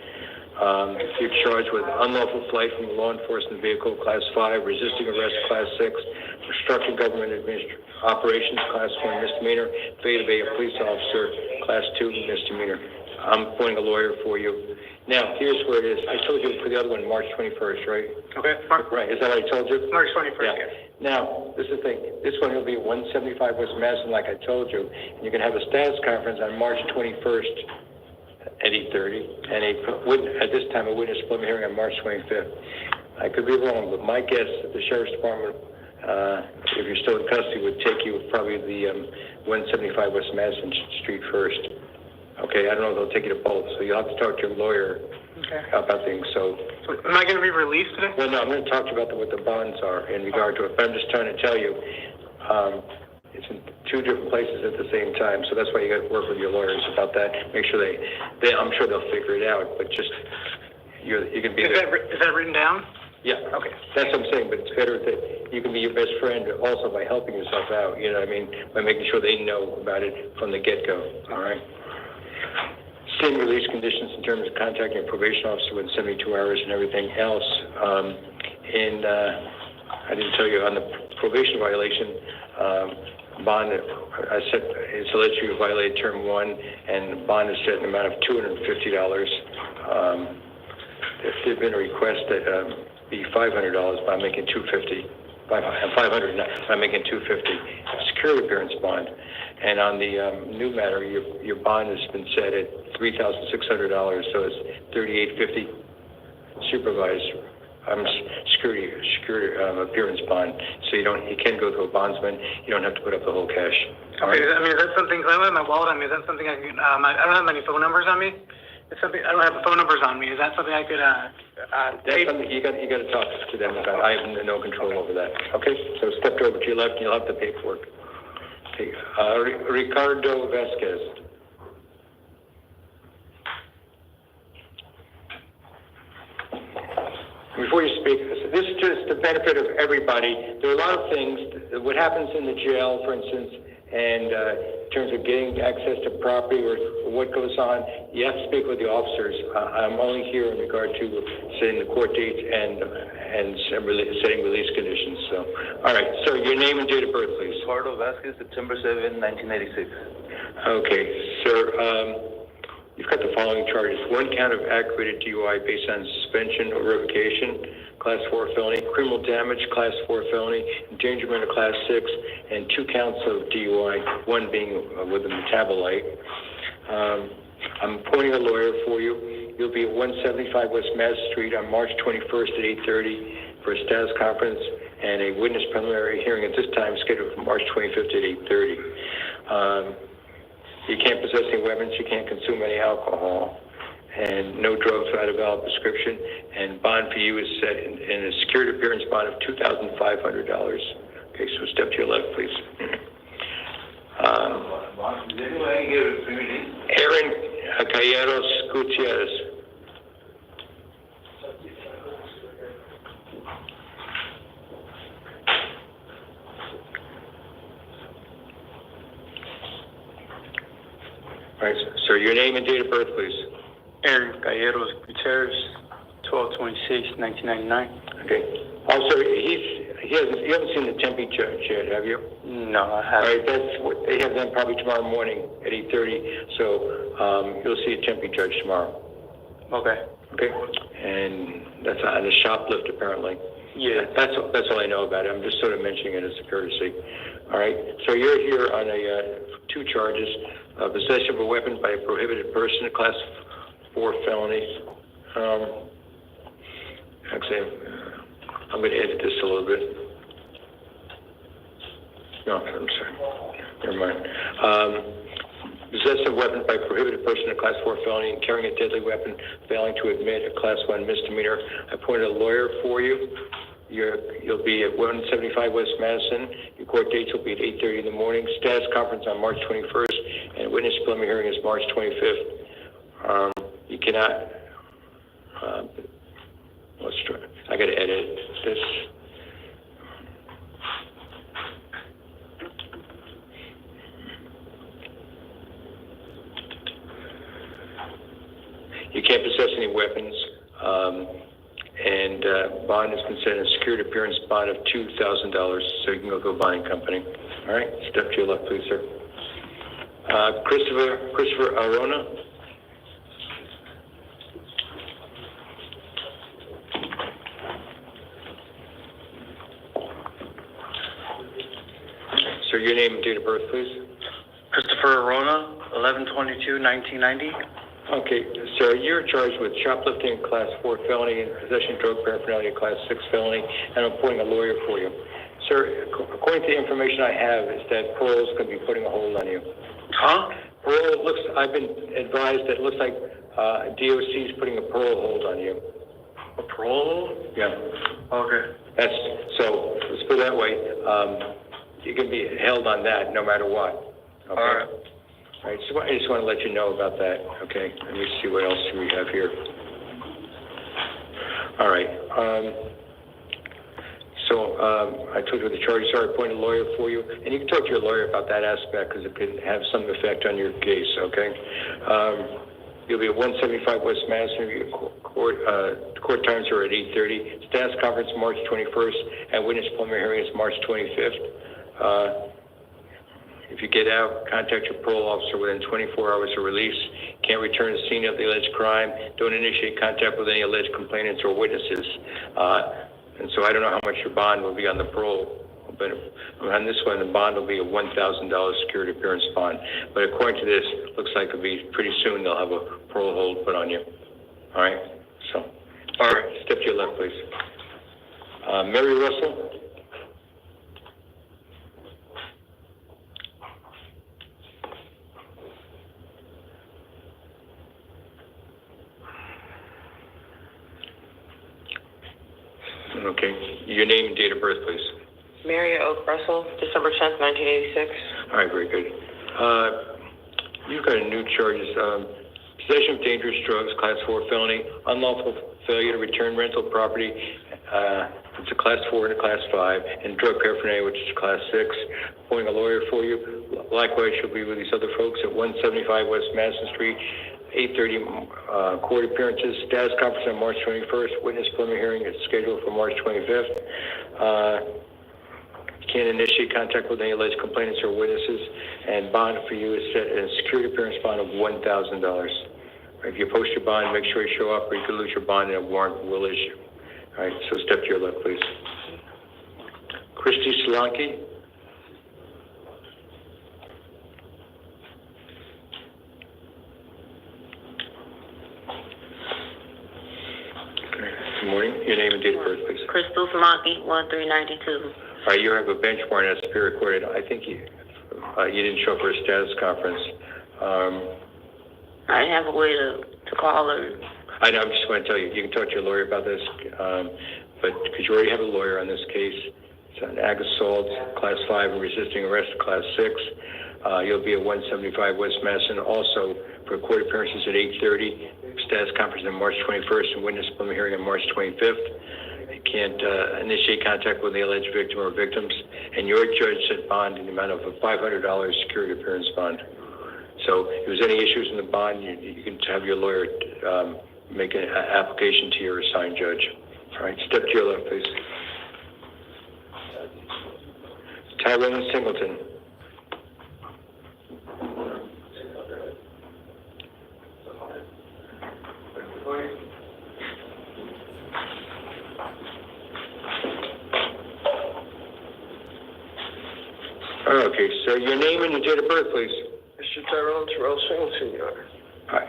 You're charged with unlawful flight from a law enforcement vehicle, Class 5, resisting arrest, Class 6, obstructing government operations, Class 1 misdemeanor, failure to obey a police officer, Class 2 misdemeanor. I'm appointing a lawyer for you. Now, here's where it is. I told you for the other one, March 21st, right? Okay. Right. Is that what I told you? March 21st, Yeah. Now, this is the thing. This one will be at 175 West Madison, like I told you. And you can have a status conference on March 21st. At 8:30, and at this time, a witness preliminary hearing on March 25th. I could be wrong, but my guess that the Sheriff's Department, if you're still in custody, would take you probably the 175 West Madison Street first. Okay, I don't know if they'll take you to both, so you'll have to talk to your lawyer about things. So, am I going to be released today? Well, no, I'm going to talk to you about what the bonds are in regard to it, but I'm just trying to tell you, it's in 2 different places at the same time, so that's why you got to work with your lawyers about that. Make sure I'm sure they'll figure it out, but just you can be. Is that written down? Yeah. Okay. That's what I'm saying, but it's better that you can be your best friend also by helping yourself out. You know what I mean? By making sure they know about it from the get-go. All right. Same release conditions in terms of contacting your probation officer within 72 hours and everything else. I didn't tell you on the probation violation. Bond, I said it's alleged you violated term 1, and bond is set in the amount of $250. There's been a request that be $500, but I'm making $250. $500, but I'm making $250. Security appearance bond. And on the new matter, your bond has been set at $3,600, so it's $3,850. Supervised security appearance bond, so you can go to a bondsman. You don't have to put up the whole cash. Okay, I mean, is that something? I don't have my wallet on me. Is that something I can? I don't have any phone numbers on me. It's something I don't have the phone numbers on me. Is that something I could? That's something you got to talk to them about. I have no control over that. Okay, so step over to your left, and you'll have the paperwork. Okay, Ricardo Vasquez. Before you speak, this is just the benefit of everybody. There are a lot of things. What happens in the jail, for instance, and in terms of getting access to property or what goes on, you have to speak with the officers. I'm only here in regard to setting the court dates and setting release conditions. So, all right. So your name and date of birth, please. Ricardo Vasquez, September 7, 1986. Okay, sir. You've got the following charges. 1 count of aggravated DUI based on suspension or revocation, Class 4 felony, criminal damage, Class 4 felony, endangerment of Class 6, and 2 counts of DUI, 1 being with a metabolite. I'm appointing a lawyer for you. You'll be at 175 West Mass Street on March 21st at 8:30 for a status conference and a witness preliminary hearing at this time scheduled for March 25th at 8:30. You can't possess any weapons, you can't consume any alcohol, and no drugs without a valid prescription. And bond for you is set in a security appearance bond of $2,500. Okay, so step to your left, please. Aaron Calleros Gutierrez. All right, sir, your name and date of birth, please. Aaron Galleros Gutierrez, 12/26/1999. Okay. Also, you haven't seen the Tempe judge yet, have you? No, I All haven't. right, that's what they have them probably tomorrow morning at 8:30. So you'll see a Tempe judge tomorrow. Okay. Okay. And that's on a shoplift, apparently. Yeah. That's all I know about it. I'm just sort of mentioning it as a courtesy. All right. So you're here on 2 charges: possession of a weapon by a prohibited person, a Class 4 felony. Actually, I'm going to edit this a little bit. No, I'm sorry. Never mind. Possession of a weapon by a prohibited person, a Class 4 felony, and carrying a deadly weapon, failing to admit a Class 1 misdemeanor. I appointed a lawyer for you. You'll be at 175 West Madison. Your court dates will be at 8:30 in the morning. Status conference on March 21st, and witness preliminary hearing is March 25th. You cannot. Let's try. I got to edit this. You can't possess any weapons. And bond has been set in a security appearance bond of $2,000, so you can go to a bonding company. All right, step to your left, please, sir. Christopher Arona. Sir, your name and date of birth, please. Christopher Arona, 11/22/1990. Okay, sir, you're charged with shoplifting, Class 4 felony, and possession of drug paraphernalia, Class 6 felony, and I'm appointing a lawyer for you. Sir, according to the information I have, is that parole's going to be putting a hold on you. Huh? Parole I've been advised that it looks like DOC is putting a parole hold on you. A parole? Yeah. Okay. So let's put it that way. You can be held on that no matter what. Okay? All right. All right, so I just want to let you know about that. Okay, let me see what else we have here. All right. I told you the charges are. I appointed a lawyer for you, and you can talk to your lawyer about that aspect because it could have some effect on your case. Okay. You'll be at 175 West Madison. Court times are at 8:30. Status conference March 21st, and witness preliminary hearing is March 25th. If you get out, contact your parole officer within 24 hours of release. Can't return to the scene of the alleged crime. Don't initiate contact with any alleged complainants or witnesses. And so I don't know how much your bond will be on the parole, but on this one, the bond will be a $1,000 security appearance bond. But according to this, looks like it'll be pretty soon they'll have a parole hold put on you. All right? So, all right, step to your left, please. Mary Russell. Okay, your name and date of birth, please. Mary Oak Russell, December 10th, 1986. All right, very good. You've got a new charges. Possession of dangerous drugs, class 4 felony, unlawful failure to return rental property. It's a class 4 and a class 5, and drug paraphernalia, which is class 6. Appointing a lawyer for you. Likewise, she'll be with these other folks at 175 West Madison Street. 8:30 court appearances, status conference on March 21st, witness preliminary hearing is scheduled for March 25th. Can't initiate contact with any alleged complainants or witnesses, and bond for you is set at a security appearance bond of $1,000. If you post your bond, make sure you show up or you could lose your bond and a warrant will issue. All right, so step to your left, please. Christy Solanke. Good morning. Your name and date of birth, please. Crystal Samaki, 1392. All right, you have a bench warrant that's pre-recorded. I think you didn't show up for a status conference. I didn't have a way to call her. I know, I'm just going to tell you, you can talk to your lawyer about this, but because you already have a lawyer on this case, it's an ag assault, class 5, and resisting arrest, class 6. You'll be at 175 West Madison. Also, for court appearances at 8:30, status conference on March 21st, and witness preliminary hearing on March 25th. You can't initiate contact with the alleged victim or victims, and your judge set bond in the amount of a $500 security appearance bond. So if there's any issues in the bond, you can have your lawyer make an application to your assigned judge. All right, step to your left, please. Tyrone Singleton. Okay, so your name and your date of birth, please. Mr. Tyrone Terrell Singleton, Your Honor.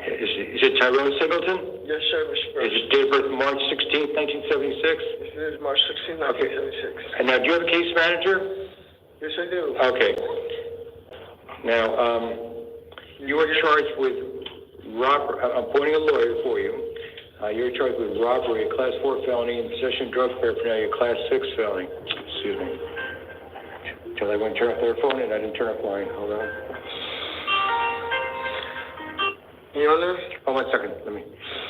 Is it Tyrone Singleton? Yes, sir, Mr. Is it date of birth March 16th, 1976? It is March 16, 1976. And now, do you have a case manager? Yes, I do. Okay. Now, you are charged with robbery. I'm appointing a lawyer for you. You're charged with robbery, a class 4 felony, and possession of drug paraphernalia, a class 6 felony. Excuse me. Until I went to turn off their phone and I didn't turn off mine. Hold on. Your Honor? Oh, 1 second.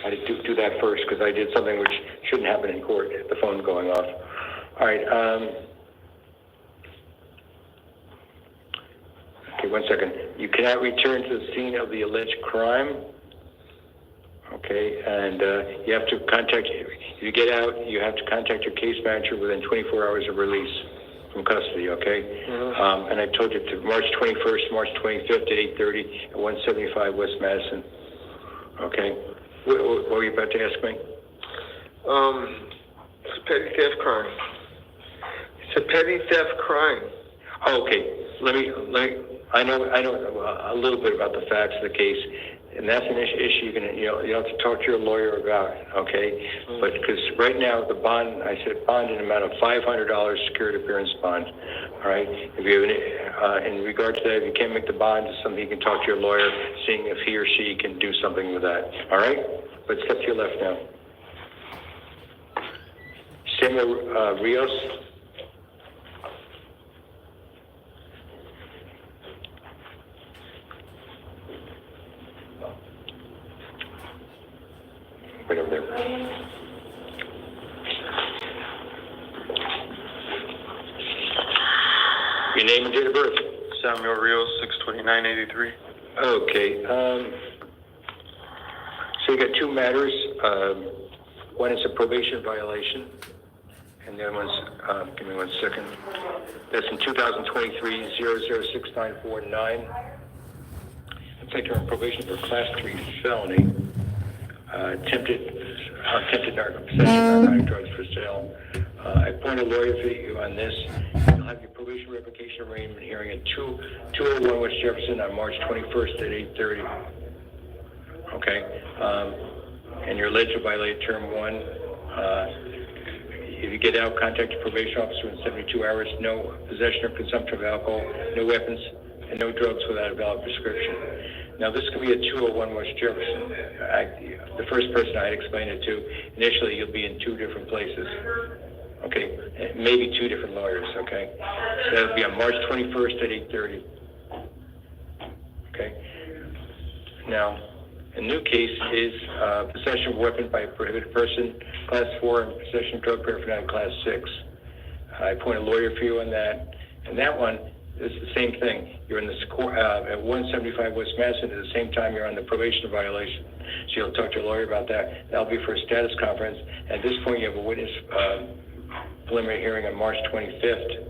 I had to do that first because I did something which shouldn't happen in court. The phone going off. All right. Okay, 1 second. You cannot return to the scene of the alleged crime. Okay, and you have to contact. If you get out, you have to contact your case manager within 24 hours of release from custody, okay? Mm-hmm. And I told you to March 21st, March 25th at 8:30 at 175 West Madison. Okay. What were you about to ask me? It's a petty theft crime. It's a petty theft crime. Okay. Let me. I know a little bit about the facts of the case, and that's an issue you have to talk to your lawyer about, okay? Mm-hmm. But because right now the bond, I said bond in the amount of $500 security appearance bond, all right? If you have any, in regard to that, if you can't make the bond, it's something you can talk to your lawyer, seeing if he or she can do something with that, all right? But step to your left now. Samuel Rios. Right over there. Your name and date of birth? Samuel Rios, 6/29/83. Okay. So you got two matters. One is a probation violation, and And the other one's, give me 1 second. That's in 2023, 006949. Looks like you're on probation for Class 3 felony. Attempted narcotic drugs for sale. I appoint a lawyer for you on this. You'll have your probation revocation arraignment hearing at 201 West Jefferson on March 21st at 8:30. Okay? And you're alleged to violate Term 1. If you get out, contact your probation officer in 72 hours. No possession or consumption of alcohol, no weapons, and no drugs without a valid prescription. Now, this could be at 201 West Jefferson. The first person I had explained it to, initially you'll be in 2 different places. Okay? Maybe 2 different lawyers, okay? So that'll be on March 21st at 8:30. Okay? Now, a new case is possession of a weapon by a prohibited person, Class 4, and possession of drug paraphernalia, Class 6. I appoint a lawyer for you on that. And that one is the same thing. You're in the at 175 West Madison. At the same time, you're on the probation violation. So you'll talk to your lawyer about that. That'll be for a status conference. At this point, you have a witness preliminary hearing on March 25th.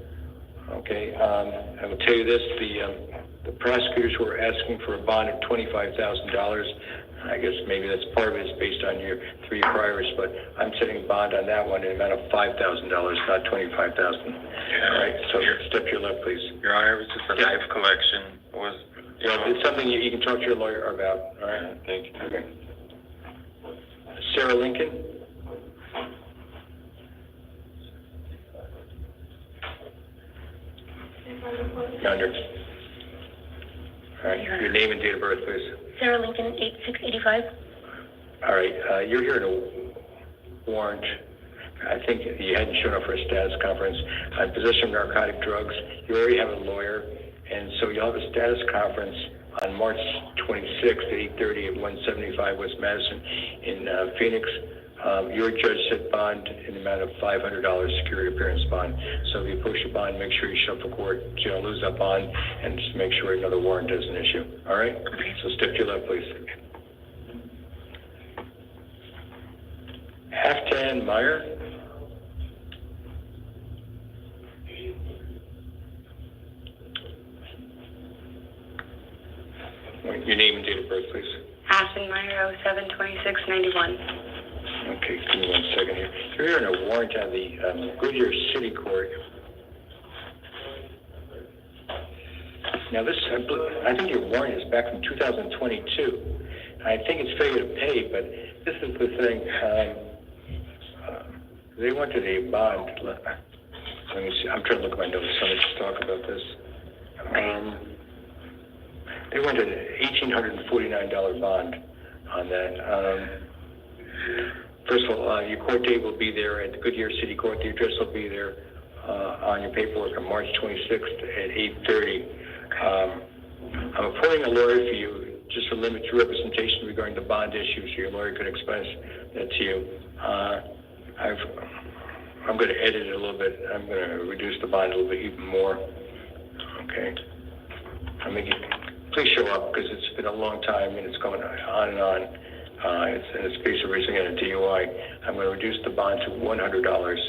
Okay. I will tell you this: the prosecutors who are asking for a bond of $25,000. I guess maybe that's part of it is based on your 3 priors, but I'm setting a bond on that one in the amount of $5,000, not $25,000. Yeah. All right, so step to your left, please. Your Honor, this is a knife collection. It's something you can talk to your lawyer about. All right. Thank you. Okay. Sarah Lincoln. Yonder. All right. Your name and date of birth, please. Sarah Lincoln, 8685. All right. You're here to warrant. I think you hadn't shown up for a status conference on possession of narcotic drugs. You already have a lawyer, and so you'll have a status conference on March 26th at 8:30 at 175 West Madison in Phoenix. Your judge set bond in the amount of $500 security appearance bond. So if you push a bond, make sure you show up for court so you don't lose that bond, and just make sure another warrant doesn't issue. All right? So step to your left, please. Haftan Meyer. Your name and date of birth, please. Ashton Meyer, 072691. Okay, give me 1 second here. You're here on a warrant on the Goodyear City Court. Now this, I think your warrant is back from 2022. I think it's failure to pay, but this is the thing. They wanted a bond. Let me see. I'm trying to look at my notes. So let's talk about this. They wanted an $1,849 bond on that. First of all, your court date will be there at the Goodyear City Court. The address will be there on your paperwork on March 26th at 8:30. I'm appointing a lawyer for you just to limit your representation regarding the bond issue, so your lawyer could express that to you. I'm going to edit it a little bit. I'm going to reduce the bond a little bit even more. Okay. Please show up because it's been a long time and it's going on and on. It's basically raising it a DUI. I'm going to reduce the bond to $100.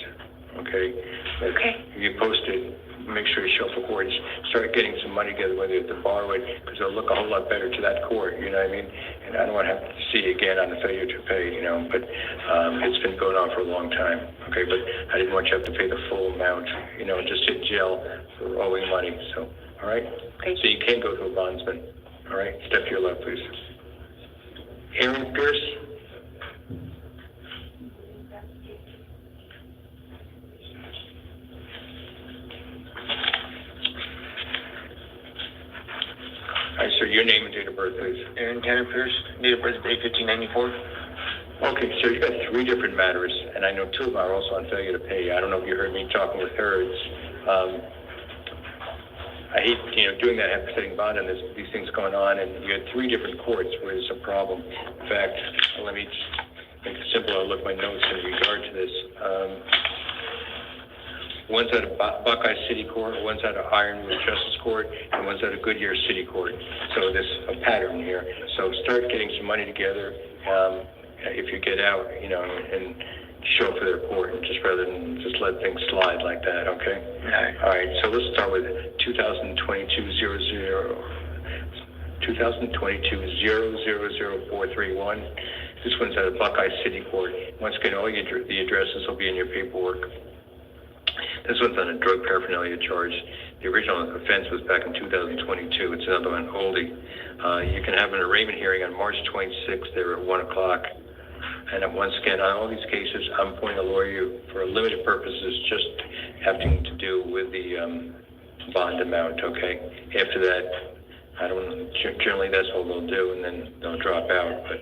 Okay. But if you post it, make sure you show up for court. Start getting some money together, whether you have to borrow it, because it'll look a whole lot better to that court. You know what I mean? And I don't want to have to see you again on the failure to pay. You know, but it's been going on for a long time. Okay, but I didn't want you to have to pay the full amount. You know, and just sit in jail for owing money. So, all right. Okay. So you can go to a bondsman. All right. Step to your left, please. Aaron Pierce. All right, sir, your name and date of birth, please. Aaron Tanner Pierce, date of birth, 8/15/94. Okay, sir, you got 3 different matters, and I know 2 of them are also on failure to pay. I don't know if you heard me talking with her. I hate, doing that, setting bond on these things going on, and you had 3 different courts where there's a problem. In fact, let me just make it simple. I'll look at my notes in regard to this. One's out of Buckeye City Court, one's out of Ironwood Justice Court, and one's out of Goodyear City Court. So there's a pattern here. So start getting some money together if you get out, and show up for their court, just rather than just let things slide like that, okay? All right, so let's start with 2022-000-431. This one's at a Buckeye City Court. Once again, all the addresses will be in your paperwork. This one's on a drug paraphernalia charge. The original offense was back in 2022. It's another one, oldie. You can have an arraignment hearing on March 26th there at 1 o'clock. And once again, on all these cases, I'm appointing a lawyer for limited purposes, just having to do with the bond amount, okay? After that, I don't, generally that's all they'll do, and then they'll drop out. But,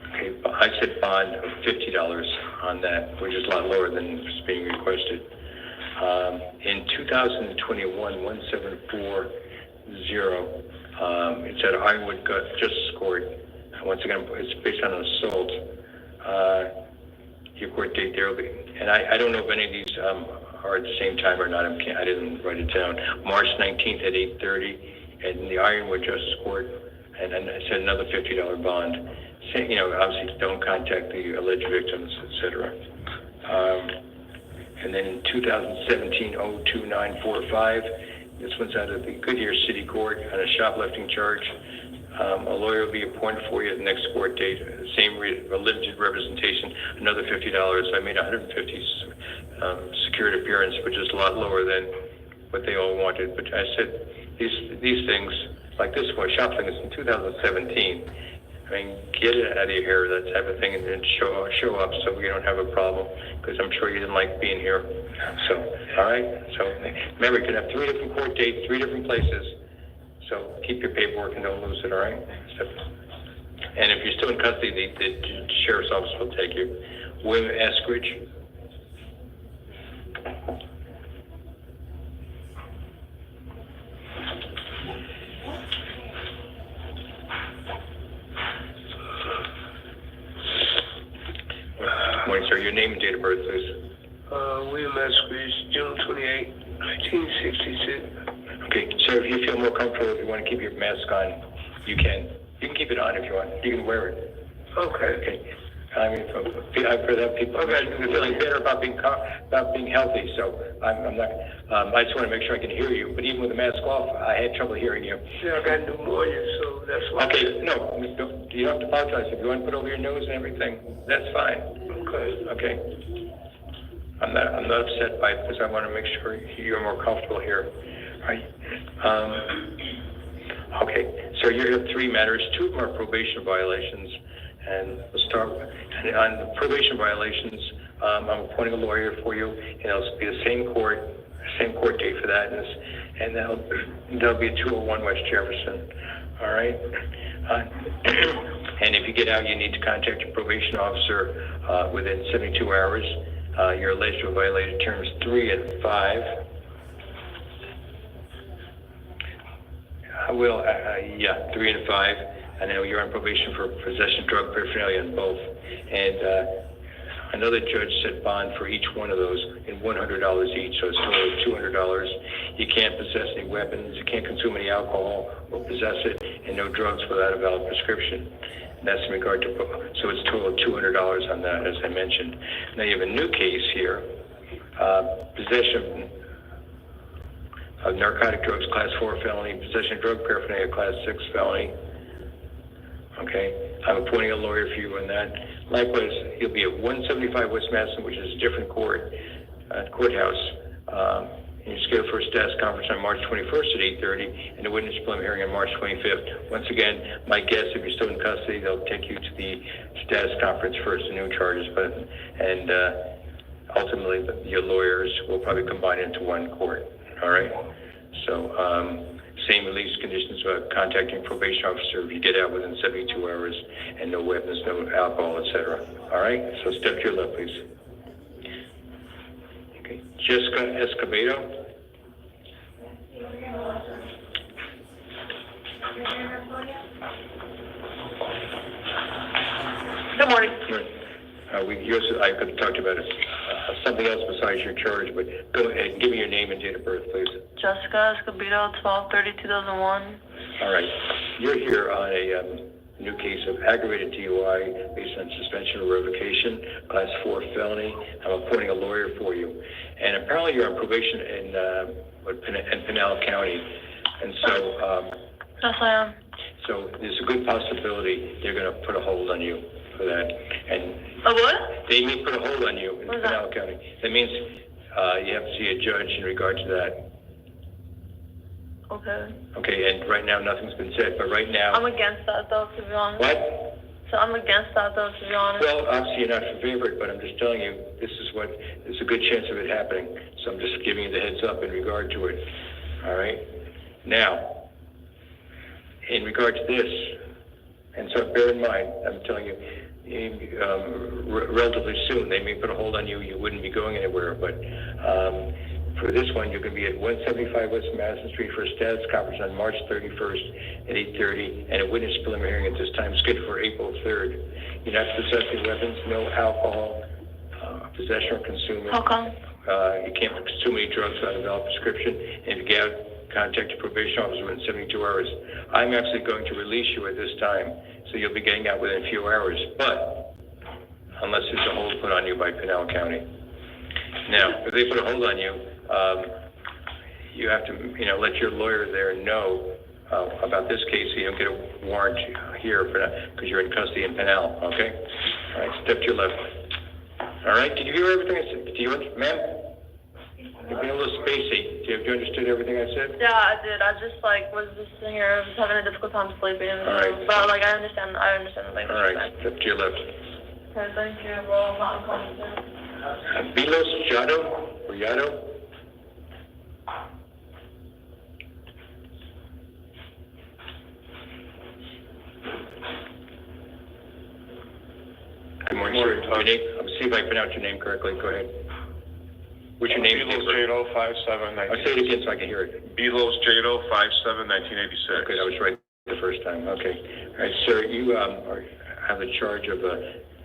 okay, I said bond of $50 on that, which is a lot lower than is being requested. In 2021, 1740, it's at Ironwood Justice Court. Once again, it's based on an assault. Your court date there will be, and I don't know if any of these are at the same time or not. I didn't write it down. March 19th at 8:30 at the Ironwood Justice Court, and then I said another $50 bond. Saying, you know, obviously don't contact the alleged victims, etc. And then in 2017, 02945, this one's out of the Goodyear City Court on a shoplifting charge. A lawyer will be appointed for you at the next court date. Same limited representation, another $50. I made 150 secured appearance, which is a lot lower than what they all wanted. But I said these things, like this one, shoplifting is in 2017. I mean, get it out of your hair, that type of thing, and then show up so we don't have a problem, because I'm sure you didn't like being here. So, all right? So, remember, you can have 3 different court dates, 3 different places. So, keep your paperwork and don't lose it, all right? So, and if you're still in custody, the sheriff's office will take you. William Eskridge. Morning, sir. Your name and date of birth, please. William Eskridge, June 28, 1966. Okay, sir, if you feel more comfortable, if you want to keep your mask on, you can. You can keep it on if you want. You can wear it. Okay. Okay. I mean, I've heard that people are feeling better about being healthy. So I'm not. I just want to make sure I can hear you. But even with the mask off, I had trouble hearing you. Yeah, I got pneumonia, so that's why. Okay. No, you don't have to apologize. If you want to put over your nose and everything, that's fine. Okay. Okay. I'm not upset by it because I want to make sure you're more comfortable here. Right. Okay. So you have 3 matters. 2 of them are probation violations. And we'll start on the probation violations. I'm appointing a lawyer for you, and it'll be the same court date for that, and that'll be at 201 West Jefferson. All right. And if you get out, you need to contact your probation officer within 72 hours. You're alleged to have violated terms 3 and 5. 3 and 5. I know you're on probation for possession of drug paraphernalia in both. And another judge set bond for each one of those in $100 each, so it's totally $200. You can't possess any weapons, you can't consume any alcohol or possess it, and no drugs without a valid prescription. And that's in regard to, so it's total $200 on that, as I mentioned. Now you have a new case here, possession of narcotic drugs, class 4 felony, possession of drug paraphernalia, class 6 felony. Okay, I'm appointing a lawyer for you on that. Likewise, you'll be at 175 West Madison, which is a different courthouse. And you're scheduled for a status conference on March 21st at 8:30, and a witness preliminary hearing on March 25th. Once again, my guess, if you're still in custody, they'll take you to the status conference first, the new charges, and ultimately your lawyers will probably combine into one court. All right, so. Same release conditions about contacting probation officer if you get out within 72 hours, and no weapons, no alcohol, etc. All right, so step to your left, please. Okay, Jessica Escobedo. Good morning. I could talk to you about something else besides your charge, but go ahead and give me your name and date of birth, please. Jessica Escobedo, 12/30/2001. All right. You're here on a new case of aggravated DUI based on suspension or revocation, class 4 felony. I'm appointing a lawyer for you. And apparently you're on probation in Pinal County. And so, Yes, I am. so there's a good possibility they're going to put a hold on you for that. And A what? they may put a hold on you in Pinal County. That means you have to see a judge in regard to that. Okay. Okay, and right now nothing's been said, but right now... I'm against that, though, to be honest. What? So I'm against that, though, to be honest. Well, obviously you're not in favor of it, but I'm just telling you, there's a good chance of it happening. So I'm just giving you the heads up in regard to it. All right? Now, in regard to this, and so bear in mind, I'm telling you, relatively soon, they may put a hold on you. You wouldn't be going anywhere, but for this one, you're going to be at 175 West Madison Street for a status conference on March 31st at 8:30, and a witness preliminary hearing at this time scheduled for April 3rd. You're not possessing weapons, no alcohol, possession or consuming. How come? You can't consume any drugs without a valid prescription, and if you get out, contact your probation officer within 72 hours. I'm actually going to release you at this time, so you'll be getting out within a few hours, but unless there's a hold put on you by Pinal County. Now, if they put a hold on you, you have to, let your lawyer there know about this case so you don't get a warrant here because you're in custody in Pinal, okay? All right, step to your left. All right, did you hear everything I said? Ma'am? You've been a little spacey. Have you understood everything I said? Yeah, I did. I just, was just sitting here, just having a difficult time sleeping. All right. But, I understand the language. All right, step to your left. Okay, thank you. Well, I'm not uncomfortable. Bilos Jado or Yado? Good morning, sir. Your name? I'm see if I pronounce your name correctly. Go ahead. What's your name? Bilos Jado, 5'7", I'll say it again so I can hear it. Bilos Jado, 5'7", 1986. Okay, I was right the first time. Okay. All right, sir, you have the charge of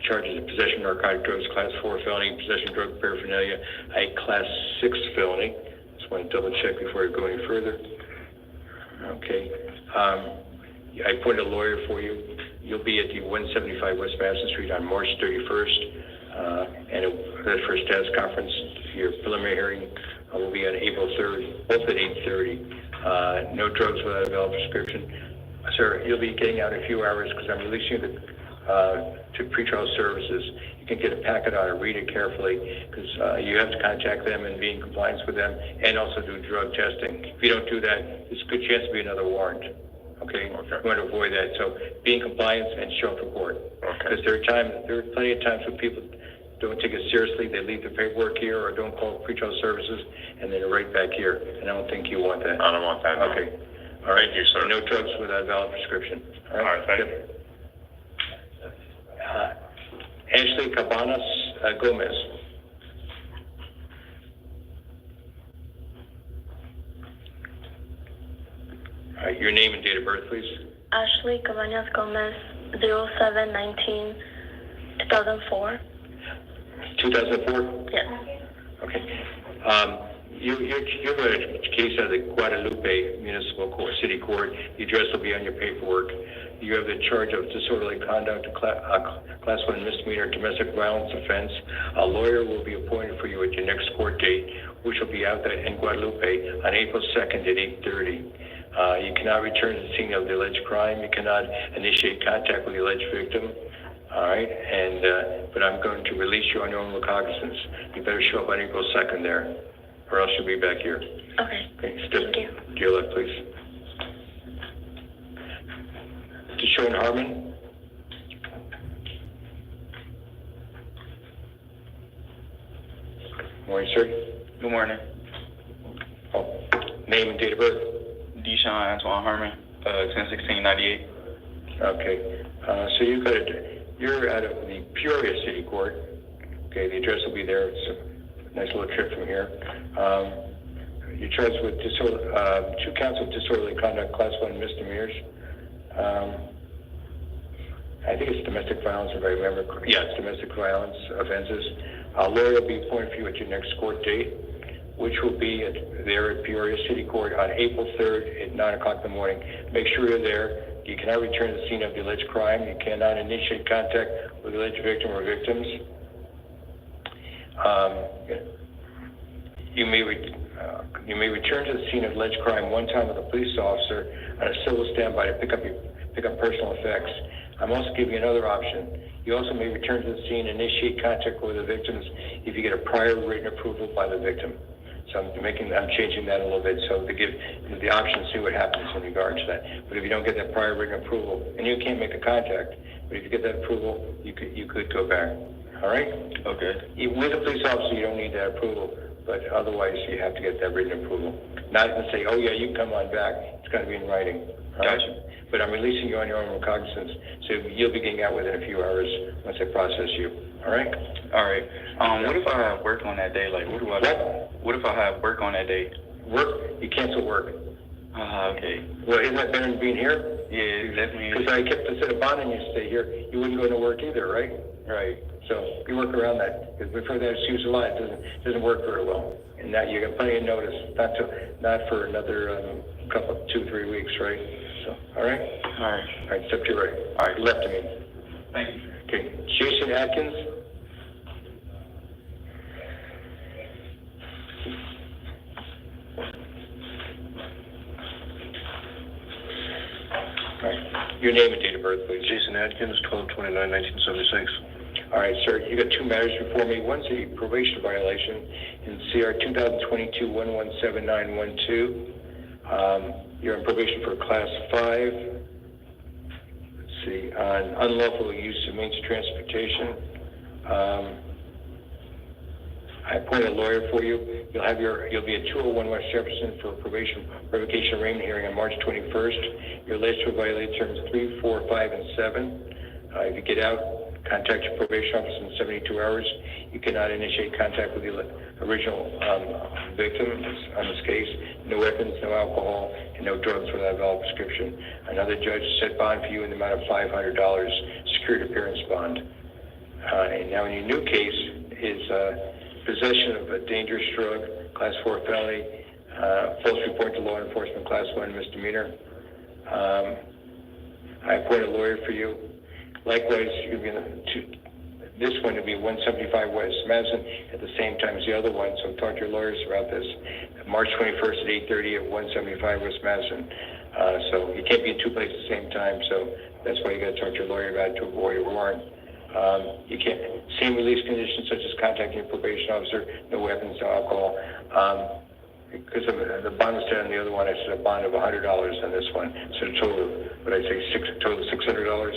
charges of possession of narcotic drugs, class 4 felony, possession of drug paraphernalia, a class 6 felony. Just want to double check before I go any further. Okay. I appointed a lawyer for you. You'll be at the 175 West Madison Street on March 31st, and that's for a status conference. Your preliminary hearing will be on April 3rd, both at 8:30. No drugs without a valid prescription. Sir, you'll be getting out in a few hours because I'm releasing you to pretrial services. You can get a packet on it, read it carefully, because you have to contact them and be in compliance with them, and also do drug testing. If you don't do that, there's a good chance to be another warrant. Okay? You want to avoid that. So be in compliance and show up for court. Because there are plenty of times when people don't take it seriously. They leave the paperwork here or don't call pretrial services, and then they're right back here. And I don't think you want that. I don't want that. No. Okay. All right. Thank you, sir. No drugs without a valid prescription. All right, thank you. Ashley Cabanas Gomez. All right, your name and date of birth, please. Ashley Cabanas Gomez, 07/19/2004. 2004? Yes. Okay. You have a case out of the Guadalupe Municipal Court, City Court. The address will be on your paperwork. You have the charge of disorderly conduct, class 1 misdemeanor domestic violence offense. A lawyer will be appointed for you at your next court date, which will be out there in Guadalupe on April 2nd at 8:30. You cannot return to the scene of the alleged crime. You cannot initiate contact with the alleged victim. All right, but I'm going to release you on your own recognizance. You better show up on April 2nd there, or else you'll be back here. Okay. Step to your left, please. Deshaun Harmon. Morning, sir. Good morning. Oh, name and date of birth. Deshaun Antoine Harmon, 10/16/98. Okay, so you're out of the Peoria City Court. Okay, the address will be there. It's a nice little trip from here. You're charged with 2 counts of disorderly conduct, class 1 misdemeanors. I think it's domestic violence, if I remember correctly. Yeah, it's domestic violence offenses. A lawyer will be appointed for you at your next court date, which will be there at Peoria City Court on April 3rd at 9 o'clock in the morning. Make sure you're there. You cannot return to the scene of the alleged crime. You cannot initiate contact with the alleged victim or victims. You may return to the scene of alleged crime one time with a police officer on a civil standby to pick up personal effects. I'm also giving you another option. You also may return to the scene and initiate contact with the victims if you get a prior written approval by the victim. So I'm changing that a little bit so to give the option to see what happens in regard to that. But if you don't get that prior written approval, and you can't make the contact, but if you get that approval, you could go back. All right? Okay. With a police officer, you don't need that approval, but otherwise you have to get that written approval. Not to say, oh yeah, you can come on back. It's got to be in writing. All right? Gotcha. But I'm releasing you on your own recognizance, so you'll be getting out within a few hours once I process you. All right? All right. What if I have work on that day? Like, what if I have work on that day? Work? You cancel work. Okay. Well, isn't that better than being here? Yeah, definitely. Because I kept the set of bond and you stay here, you wouldn't go into work either, right? Right. So you work around that. Because we've heard that excuse a lot. It doesn't work very well. And now you got plenty of notice. Not for another couple, 2-3 weeks, right? So, all right? All right. All right, step to your right. All right. Left to me. Thank you. Okay. Jason Atkins. All right. Your name and date of birth, please. Jason Atkins, 12/29/1976. All right, sir. You got two matters before me. One's a probation violation in CR 2022-117912. You're on probation for Class 5. Let's see, on unlawful use of means of transportation. I appointed a lawyer for you. You'll be at 201 West Jefferson for probation revocation arraignment hearing on March 21st. You're alleged to violate terms 3, 4, 5, and 7. If you get out, contact your probation officer in 72 hours. You cannot initiate contact with the original victim on this case. No weapons, no alcohol, and no drugs without a valid prescription. Another judge set bond for you in the amount of $500, secured appearance bond. And now in your new case is possession of a dangerous drug, Class 4 felony, false report to law enforcement, Class 1 misdemeanor. I appoint a lawyer for you. Likewise, you're going to this one to be 175 West Madison at the same time as the other one. So talk to your lawyers about this. March 21st at 8:30 at 175 West Madison. So you can't be in two places at the same time. So that's why you got to talk to your lawyer about it to avoid a warrant. You can't. Same release conditions such as contacting your probation officer. No weapons, no alcohol. Because of the bond was set on the other one, I said a bond of $100 on this one. So the total, what I say, total $600.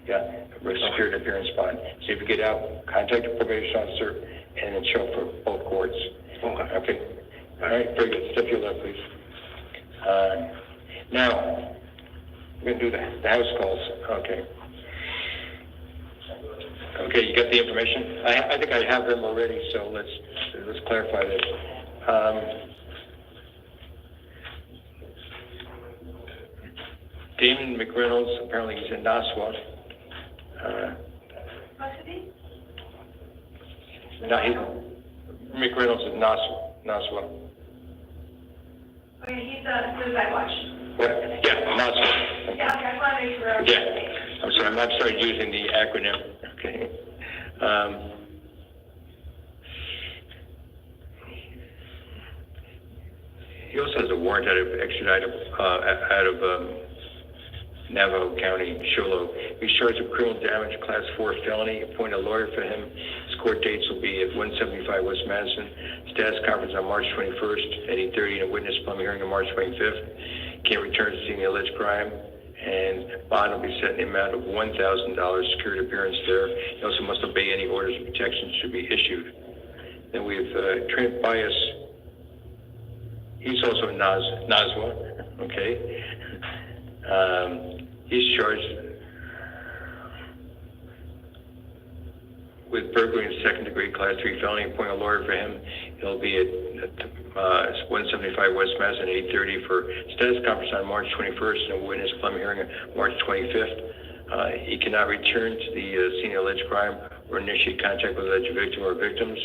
Yeah, secured appearance bond. So if you get out, contact your probation officer and then show up for both courts. Okay. All right, very good. Step to your left, please. Now, we're going to do the house calls. Okay. Okay, you got the information? I think I have them already, so let's clarify this. Damon McReynolds, apparently he's in Nassau. McReynolds is Nassau. Okay, he's the suicide watch. What? Yeah, Nassau. Yeah, okay, I want to make sure. Yeah, I'm sorry, I'm started using the acronym. Okay. He also has a warrant out of Navajo County, Sholo. He's charged with criminal damage, Class 4 felony. Appoint a lawyer for him. His court dates will be at 175 West Madison. Status conference on March 21st at 8:30 and a witness plumbing hearing on March 25th. Can't return to scene of the alleged crime. And bond will be set in the amount of $1,000, secured appearance there. He also must obey any orders of protection should be issued. Then we have Trent Bias. He's also in Naswa, okay? He's charged with burglary in second-degree Class 3 felony. Appoint a lawyer for him. He'll be at 175 West Madison at 8:30 for status conference on March 21st and a witness plumbing hearing on March 25th. He cannot return to the scene of alleged crime or initiate contact with alleged victim or victims.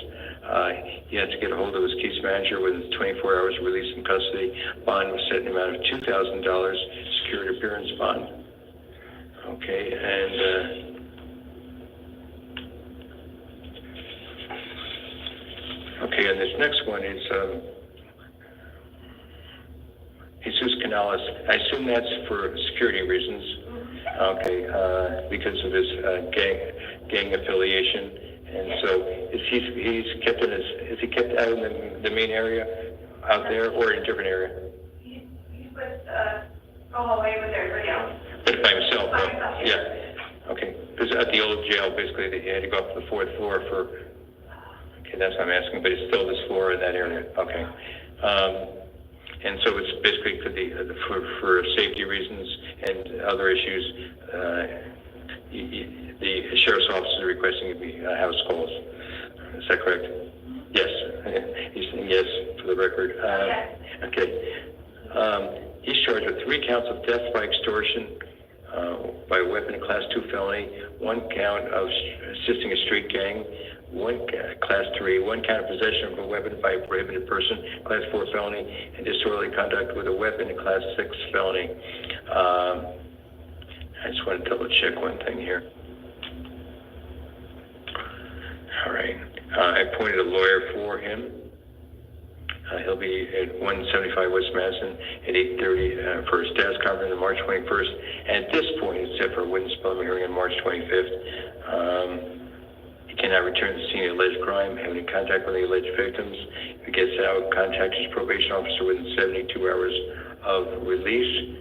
He has to get a hold of his case manager within 24 hours of release from custody. Bond was set in the amount of $2,000, secured appearance bond. Okay, and okay, and this next one is Jesus Canales. I assume that's for security reasons. Okay, because of his gang affiliation, and so is he's kept in his, is he kept out in the main area out there or in a different area? He's with, all the way with everybody else. But by himself, By right? himself, Yeah. Okay, because at the old jail, basically, they had to go up to the 4th floor for. Okay, that's what I'm asking, but it's still this floor in that area. Okay. And so it's basically for safety reasons and other issues. The sheriff's office is requesting house calls. Is that correct? Yes. He's saying yes for the record. Okay. He's charged with 3 counts of theft by extortion by weapon, class 2 felony, 1 count of assisting a street gang, 1 class 3, 1 count of possession of a weapon by a prohibited person, class 4 felony, and disorderly conduct with a weapon, class 6 felony. I just want to double check one thing here. All right. I appointed a lawyer for him. He'll be at 175 West Madison at 8:30 for a status conference on March 21st. And at this point, except for a witness public hearing on March 25th, he cannot return to the scene of alleged crime, have any contact with the alleged victims. If he gets out, contact his probation officer within 72 hours of release.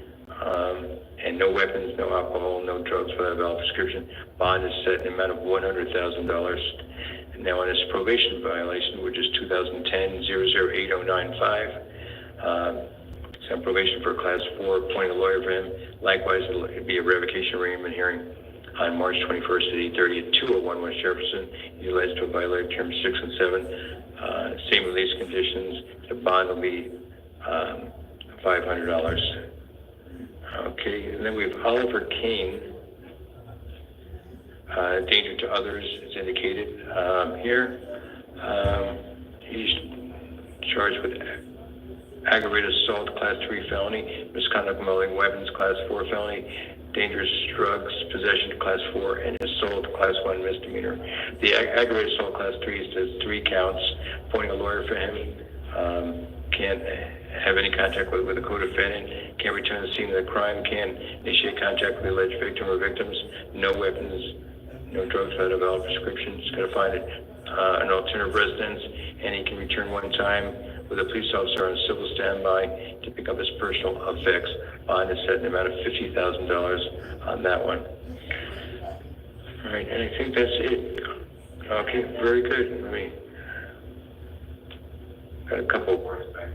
And no weapons, no alcohol, no drugs without a valid prescription. Bond is set in an amount of $100,000. Now on his probation violation, which is 2010-008095, he's on probation for class 4, appointing a lawyer for him. Likewise, it'll be a revocation arraignment hearing on March 21st at 8:30 at 201 West Jefferson. He's alleged to have violated terms 6 and 7. Same release conditions. The bond will be $500. Okay, and then we have Oliver Kane. Danger to others is indicated here. He's charged with aggravated assault, class 3 felony, misconduct involving weapons, class 4 felony, dangerous drugs, possession, class 4, and assault, class 1 misdemeanor. The aggravated assault, class 3, says 3 counts. Appointing a lawyer for him. Can't have any contact with a co-defendant. Can't return to the scene of the crime. Can't initiate contact with the alleged victim or victims. No weapons. No drugs without a valid prescription. He's got to find an alternative residence, and he can return one time with a police officer on civil standby to pick up his personal effects. Bond is set in the amount of $50,000 on that one. All right, and I think that's it. Okay, very good. Let me got a couple of words back.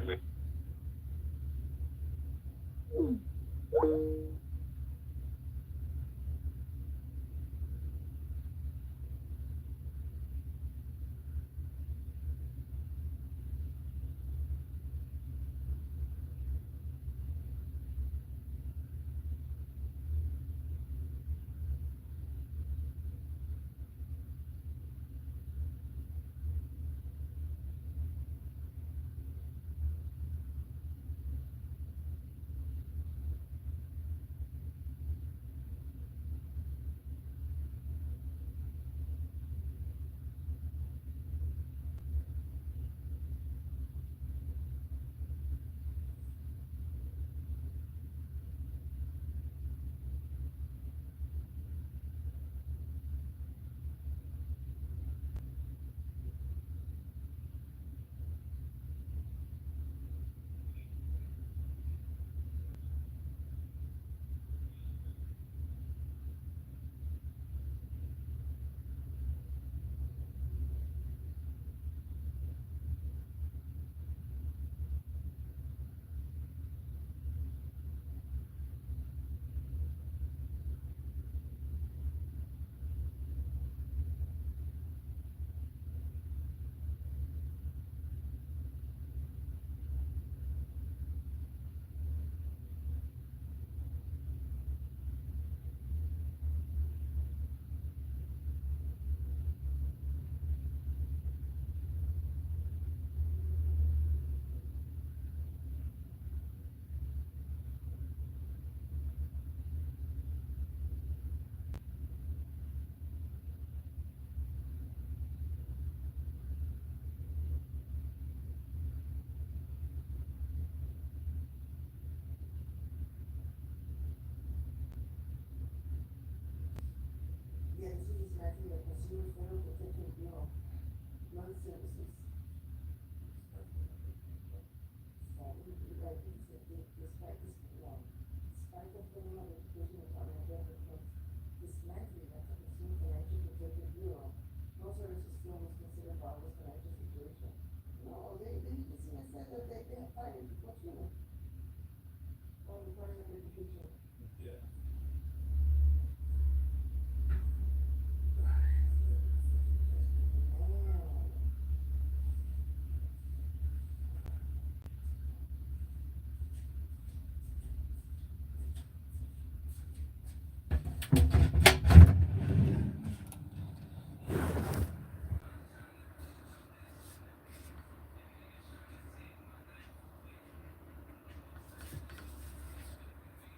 Non-services.